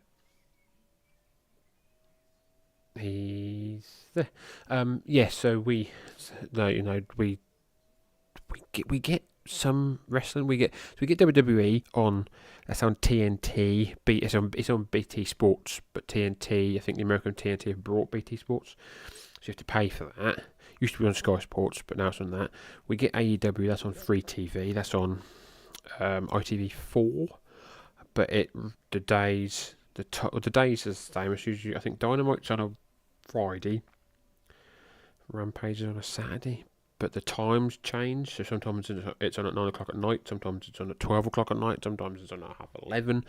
he's there? Yeah. So we get some wrestling. We get WWE on. That's on TNT. It's on BT Sports, but TNT. I think the American TNT have brought BT Sports, so you have to pay for that. Used to be on Sky Sports, but now it's on that. We get AEW. That's on free TV. That's on ITV4. But the days are the same. It's usually, I think, Dynamite's on a Friday, Rampage is on a Saturday, but the times change. So sometimes it's on at 9 o'clock at night, sometimes it's on at 12 o'clock at night, sometimes it's on at 11:30.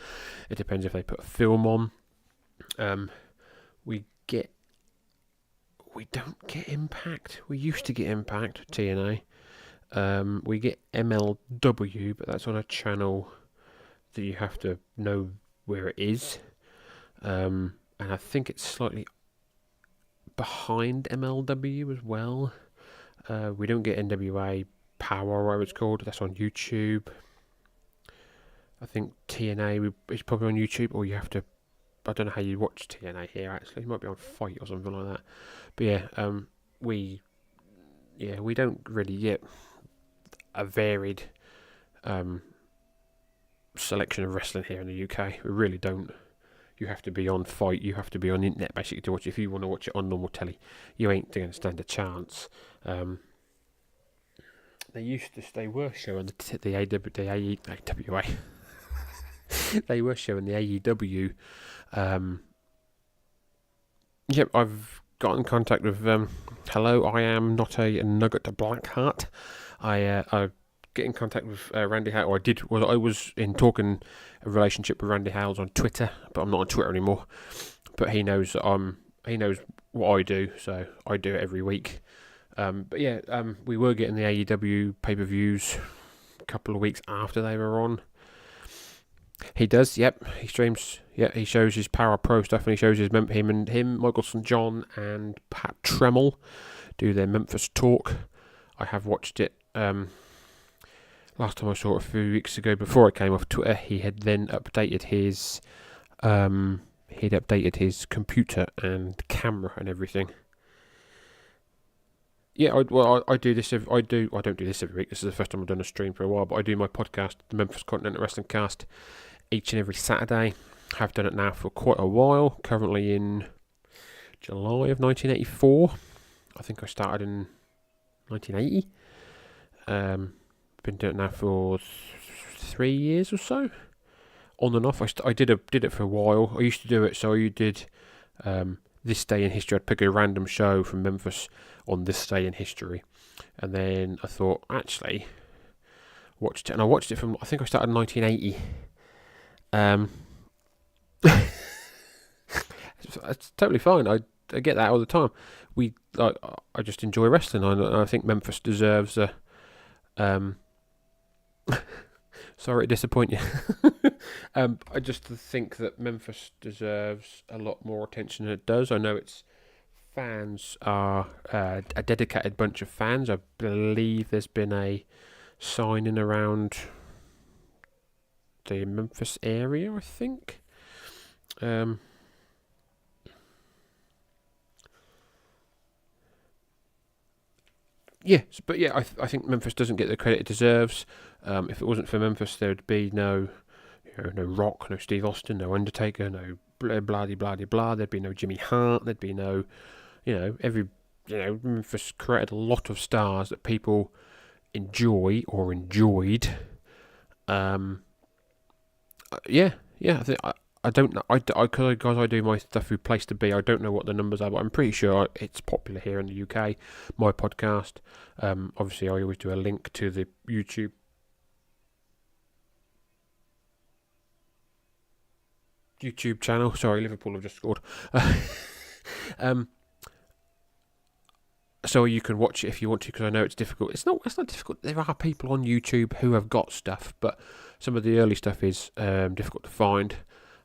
It depends if they put a film on. We don't get Impact. We used to get Impact, TNA. We get MLW, but that's on a channel that you have to know where it is. And I think it's slightly behind MLW as well. We don't get NWA Power, or whatever it's called. That's on YouTube. I think TNA is probably on YouTube, or you have to. I don't know how you watch TNA here. Actually, it might be on Fight or something like that. But yeah, we don't really get a varied selection of wrestling here in the UK. We really don't. You have to be on Fight. You have to be on the internet basically to watch it. If you want to watch it on normal telly, you ain't going to stand a chance. They were showing the AWA. They were showing the AEW. Yep, I've got in contact with. Hello, I am not a nugget to Blackheart. I get in contact with Randy Hales. I was in talking a relationship with Randy Hales on Twitter, but I'm not on Twitter anymore. But he knows that he knows what I do, so I do it every week. But yeah, we were getting the AEW pay-per-views a couple of weeks after they were on. He does, yep. He streams, yeah. He shows his Power Pro stuff, and he shows him, Michael St. John, and Pat Tremmel do their Memphis talk. I have watched it. Last time I saw it a few weeks ago, before I came off Twitter, he had then updated his computer and camera and everything. Yeah, I do this. I don't do this every week. This is the first time I've done a stream for a while, but I do my podcast, the Memphis Continental Wrestling Cast, each and every Saturday. Have done it now for quite a while. Currently in July of 1984. I think I started in 1980. Been doing it now for 3 years or so, on and off. I did it for a while. I used to do it. So you did this day in history. I'd pick a random show from Memphis on this day in history, and then I thought, actually, watched it, and I watched it from, I think I started in 1980. It's totally fine. I get that all the time. I just enjoy wrestling. I think Memphis deserves a. Sorry to disappoint you. I just think that Memphis deserves a lot more attention than it does. I know its fans are a dedicated bunch of fans. I believe there's been a signing around the Memphis area, I think. Yes, but yeah, I think Memphis doesn't get the credit it deserves. If it wasn't for Memphis, there would be no Rock, no Steve Austin, no Undertaker, no blah blah blah. There'd be no Jimmy Hart. There'd be no, Memphis created a lot of stars that people enjoy or enjoyed. I don't know. Because I do my stuff through Place to Be. I don't know what the numbers are, but I'm pretty sure it's popular here in the UK. My podcast. Obviously, I always do a link to the YouTube channel. Sorry, Liverpool have just scored. So you can watch it if you want to, because I know it's difficult. It's not difficult. There are people on YouTube who have got stuff, but some of the early stuff is difficult to find.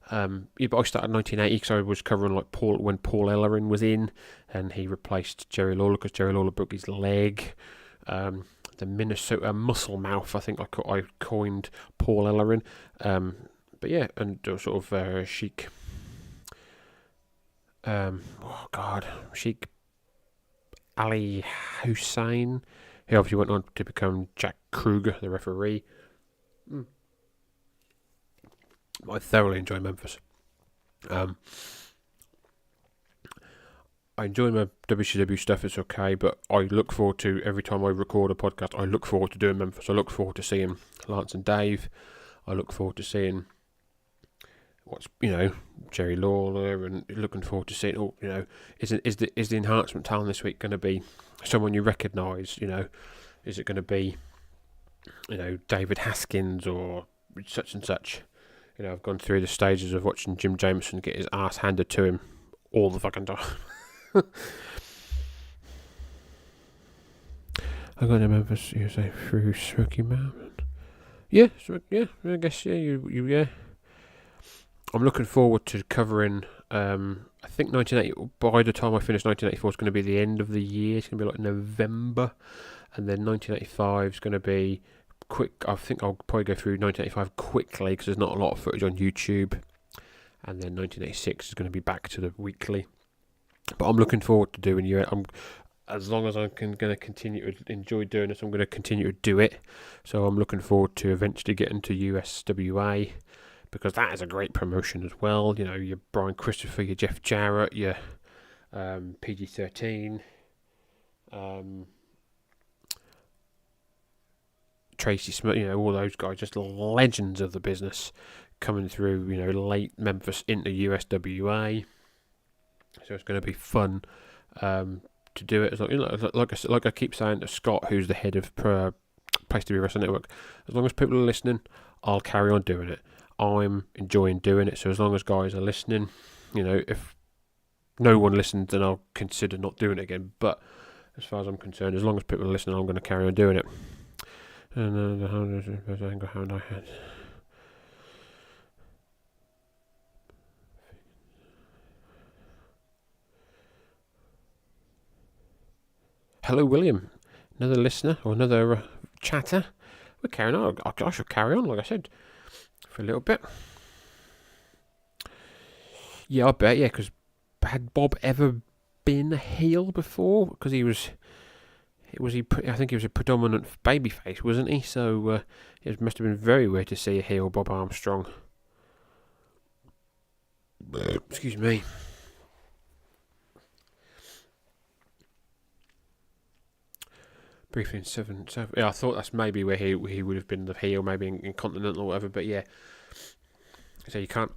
But I started in 1980 because I was covering when Paul Ellering was in, and he replaced Jerry Lawler because Jerry Lawler broke his leg. The Minnesota Muscle Mouth, I think I coined Paul Ellering. But yeah, and sort of Sheik. Sheik Ali Hussein. He obviously went on to become Jack Kruger, the referee. I thoroughly enjoy Memphis. I enjoy my WCW stuff, it's okay, but I look forward to, every time I record a podcast, I look forward to doing Memphis. I look forward to seeing Lance and Dave. I look forward to seeing Jerry Lawler, and looking forward to seeing, is the enhancement talent this week going to be someone you recognise? Is it going to be, David Haskins or such and such? I've gone through the stages of watching Jim Jameson get his ass handed to him all the fucking time. I got to Memphis, you say, through Smoky Mountain. Yeah, I guess, yeah. I'm looking forward to covering, I think 1980, by the time I finish 1984, it's going to be the end of the year. It's going to be like November. And then 1985 is going to be quick. I think I'll probably go through 1985 quickly because there's not a lot of footage on YouTube. And then 1986 is going to be back to the weekly. But I'm looking forward to doing it. As long as I'm going to continue to enjoy doing this, I'm going to continue to do it. So I'm looking forward to eventually getting to USWA, because that is a great promotion as well. Your Brian Christopher, your Jeff Jarrett, your PG-13, Tracy Smith, all those guys, just legends of the business coming through, late Memphis into USWA. So it's going to be fun to do it. Like I keep saying to Scott, who's the head of Place to Be Wrestling Network, as long as people are listening, I'll carry on doing it. I'm enjoying doing it, so as long as guys are listening, if no one listens, then I'll consider not doing it again. But as far as I'm concerned, as long as people are listening, I'm going to carry on doing it. And hello, William, another listener or another chatter. We're carrying on. I shall carry on, like I said, for a little bit. Yeah, I bet. Yeah, because had Bob ever been a heel before? Because I think he was a predominant babyface, wasn't he? So it must have been very weird to see a heel Bob Armstrong. Excuse me. Briefly in 7. Yeah, I thought that's maybe where he would have been the heel, maybe in Continental or whatever. But yeah, so I can't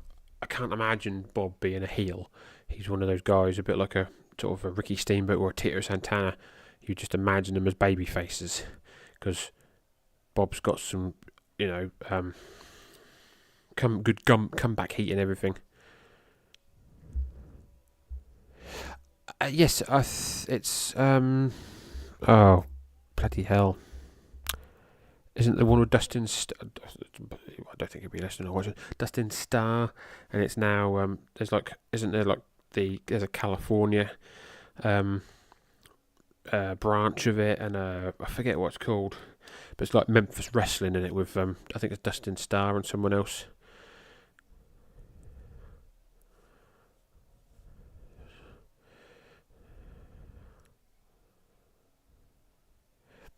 imagine Bob being a heel. He's one of those guys, a bit like a sort of a Ricky Steamboat or a Tito Santana. You just imagine them as baby faces, because Bob's got some, comeback heat and everything. Yes, it's oh, bloody hell! Isn't the one with Dustin? I don't think it'd be listening or watching Dustin Starr, and it's now there's a California branch of it, and I forget what it's called, but it's like Memphis Wrestling in it with I think it's Dustin Starr and someone else.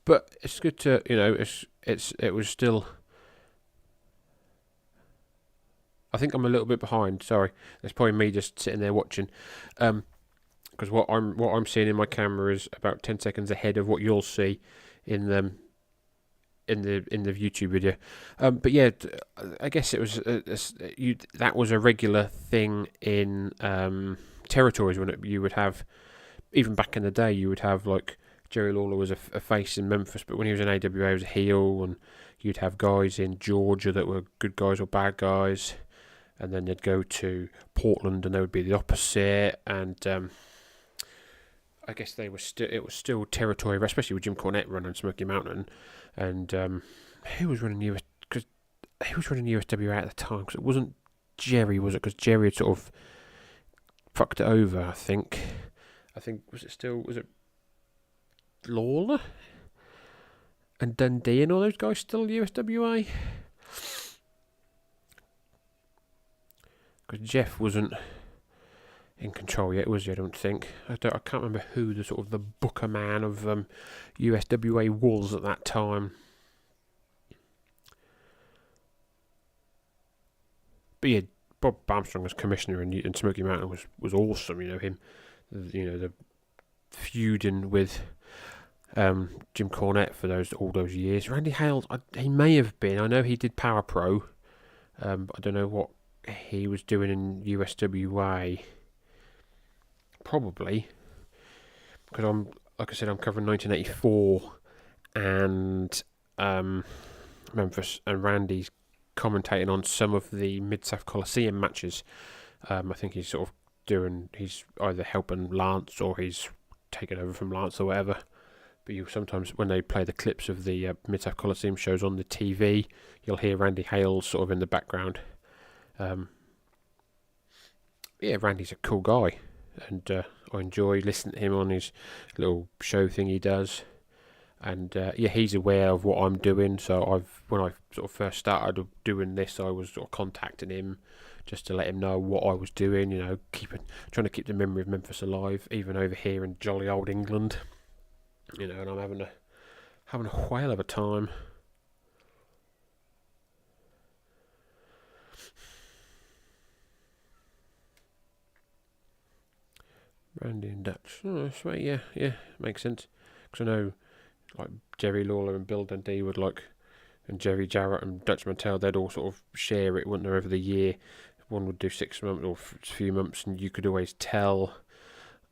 But it's good to it was still. I think I'm a little bit behind. Sorry, that's probably me just sitting there watching. Because what I'm seeing in my camera is about 10 seconds ahead of what you'll see in the YouTube video. But yeah, I guess it was that was a regular thing in territories when you would have, even back in the day, you would have like Jerry Lawler was a face in Memphis, but when he was in AWA, he was a heel, and you'd have guys in Georgia that were good guys or bad guys, and then they'd go to Portland and they would be the opposite, and I guess it was still territory, especially with Jim Cornette running Smoky Mountain, and who was running USWA at the time? Because it wasn't Jerry, was it? Because Jerry had sort of fucked it over, I think. Was it Lawler and Dundee and all those guys still USWA? because Jeff wasn't in control yet, was he? I don't think. I can't remember who the sort of the booker man of USWA was at that time. But yeah, Bob Armstrong as commissioner in Smoky Mountain was awesome. Him, the feuding with Jim Cornette for all those years. Randy Hales, he may have been. I know he did Power Pro. But I don't know what he was doing in USWA. Probably because I'm covering 1984 and Memphis, and Randy's commentating on some of the Mid-South Coliseum matches. I think he's he's either helping Lance or he's taken over from Lance or whatever. But you sometimes, when they play the clips of the Mid-South Coliseum shows on the TV, you'll hear Randy Hales sort of in the background. Yeah, Randy's a cool guy, and I enjoy listening to him on his little show thing he does. And yeah, he's aware of what I'm doing. So when I sort of first started doing this, I was sort of contacting him just to let him know what I was doing. Trying to keep the memory of Memphis alive, even over here in jolly old England. And I'm having a whale of a time. Randy and Dutch. Oh, that's right. Yeah, makes sense. Because I know, like Jerry Lawler and Bill Dundee and Jerry Jarrett and Dutch Mantell, they'd all sort of share it, wouldn't they, over the year. One would do 6 months or a few months, and you could always tell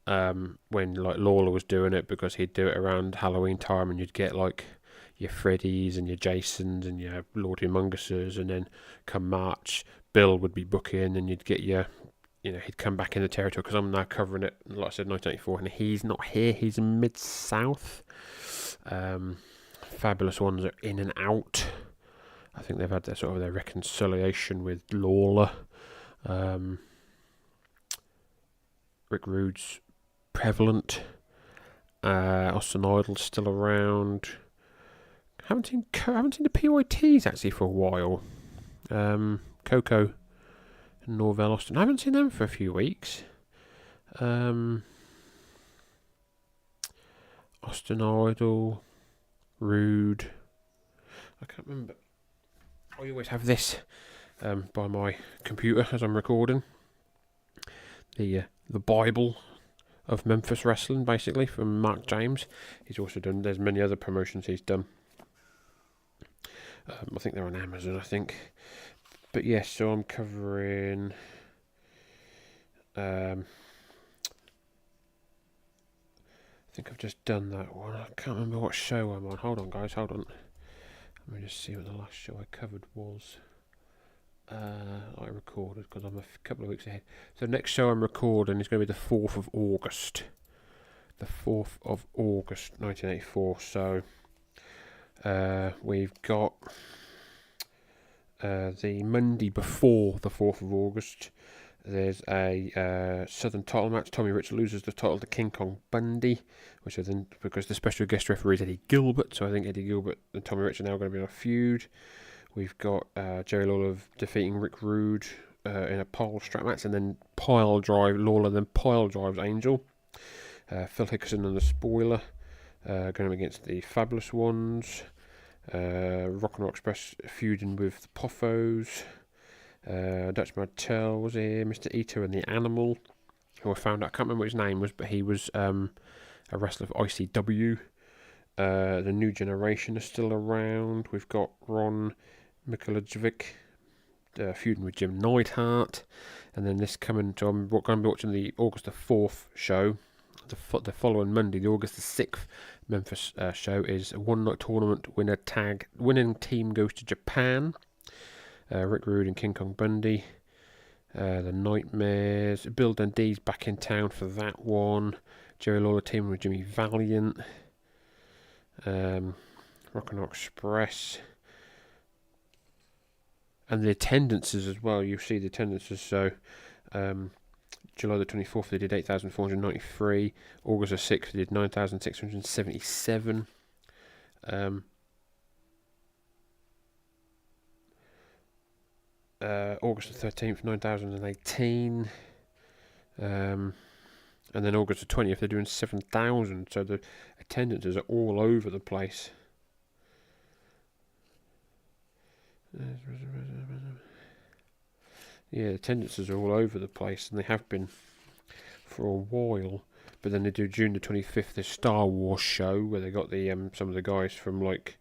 when like Lawler was doing it, because he'd do it around Halloween time, and you'd get like your Freddys and your Jasons and your Lord Humonguses, and then come March, Bill would be booking, and you'd get your, he'd come back in the territory, because I'm now covering it, like I said, 1984, and he's not here, he's in Mid-South. Fabulous Ones are in and out. I think they've had their reconciliation with Lawler. Rick Rude's prevalent. Austin Idol's still around. Haven't seen the PYTs actually for a while. Coco and Norvell Austin. I haven't seen them for a few weeks. Austin Idol, Rude. I can't remember. I always have this by my computer as I'm recording. The Bible of Memphis wrestling, basically, from Mark James. He's also done. There's many other promotions he's done. I think they're on Amazon, I think. But yes, so I'm covering. I think I've just done that one. I can't remember what show I'm on. Hold on, guys. Hold on. Let me just see what the last show I covered was. I recorded, because I'm a couple of weeks ahead. So next show I'm recording is going to be the 4th of August. The 4th of August, 1984. So we've got the Monday before the 4th of August. There's a Southern title match. Tommy Rich loses the title to King Kong Bundy, which I think, because the special guest referee is Eddie Gilbert, so I think Eddie Gilbert and Tommy Rich are now going to be on a feud. We've got Jerry Lawler defeating Rick Rude in a pile strap match, and then pile drive Lawler, then pile drives Angel. Phil Hickerson and the Spoiler going against the Fabulous Ones. Rock and Roll Express feuding with the Poffos. Dutch Martell was here. Mr. Ito and the Animal, who I found out, I can't remember what his name was, but he was a wrestler for ICW. The New Generation is still around. We've got Ron Mikulajovic feuding with Jim Neidhart. And then this coming, so I'm going to be watching the August the 4th show. The following Monday, the August the 6th Memphis show, is a one-night tournament winning team goes to Japan. Rick Rude and King Kong Bundy. The Nightmares. Bill Dundee's back in town for that one. Jerry Lawler teaming with Jimmy Valiant. Rock and Roll Express. And the attendances as well. You see the attendances. So July the 24th they did 8,493. August the 6th they did 9,677. August the 13th, 9,018. And then August the 20th, they're doing 7,000. So the attendances are all over the place. Yeah, attendances are all over the place, and they have been for a while. But then they do June the 25th, the Star Wars show, where they got the some of the guys from like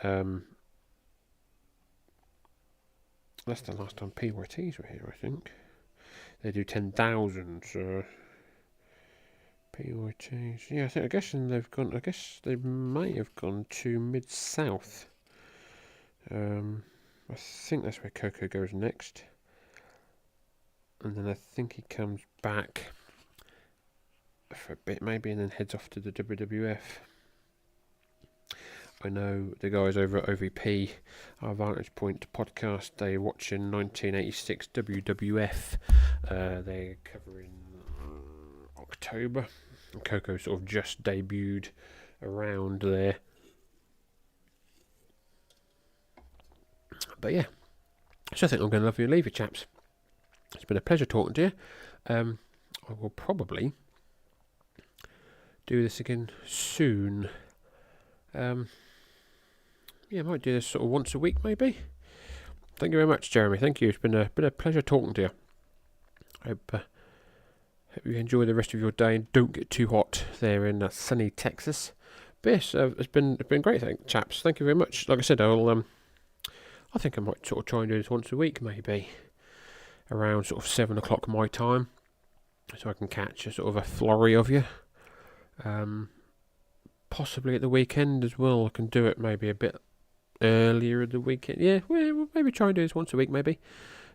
that's the last time PYTs were here, I think. They do 10,000. PYTs. Yeah, I guess they've gone. I guess they may have gone to Mid South. I think that's where Coco goes next, and then I think he comes back for a bit, maybe, and then heads off to the WWF. I know the guys over at OVP, our Vantage Point podcast, they're watching 1986 WWF. They're covering October. And Coco sort of just debuted around there. But yeah, so I think I'm going to leave you, chaps. It's been a pleasure talking to you. I will probably do this again soon. Yeah, I might do this sort of once a week, maybe. Thank you very much, Jeremy. Thank you. It's been a pleasure talking to you. I hope you enjoy the rest of your day and don't get too hot there in sunny Texas. But yes, it's been great, chaps. Thank you very much. Like I said, I think I might sort of try and do this once a week, maybe around sort of 7 o'clock my time, so I can catch a sort of a flurry of you. Possibly at the weekend as well. I can do it maybe a bit earlier in the weekend. Yeah, we'll maybe try and do this once a week, maybe.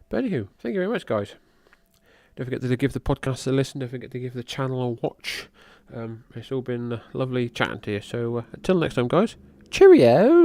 But anywho, thank you very much, guys. Don't forget to give the podcast a listen. Don't forget to give the channel a watch. It's all been lovely chatting to you. So until next time, guys. Cheerio!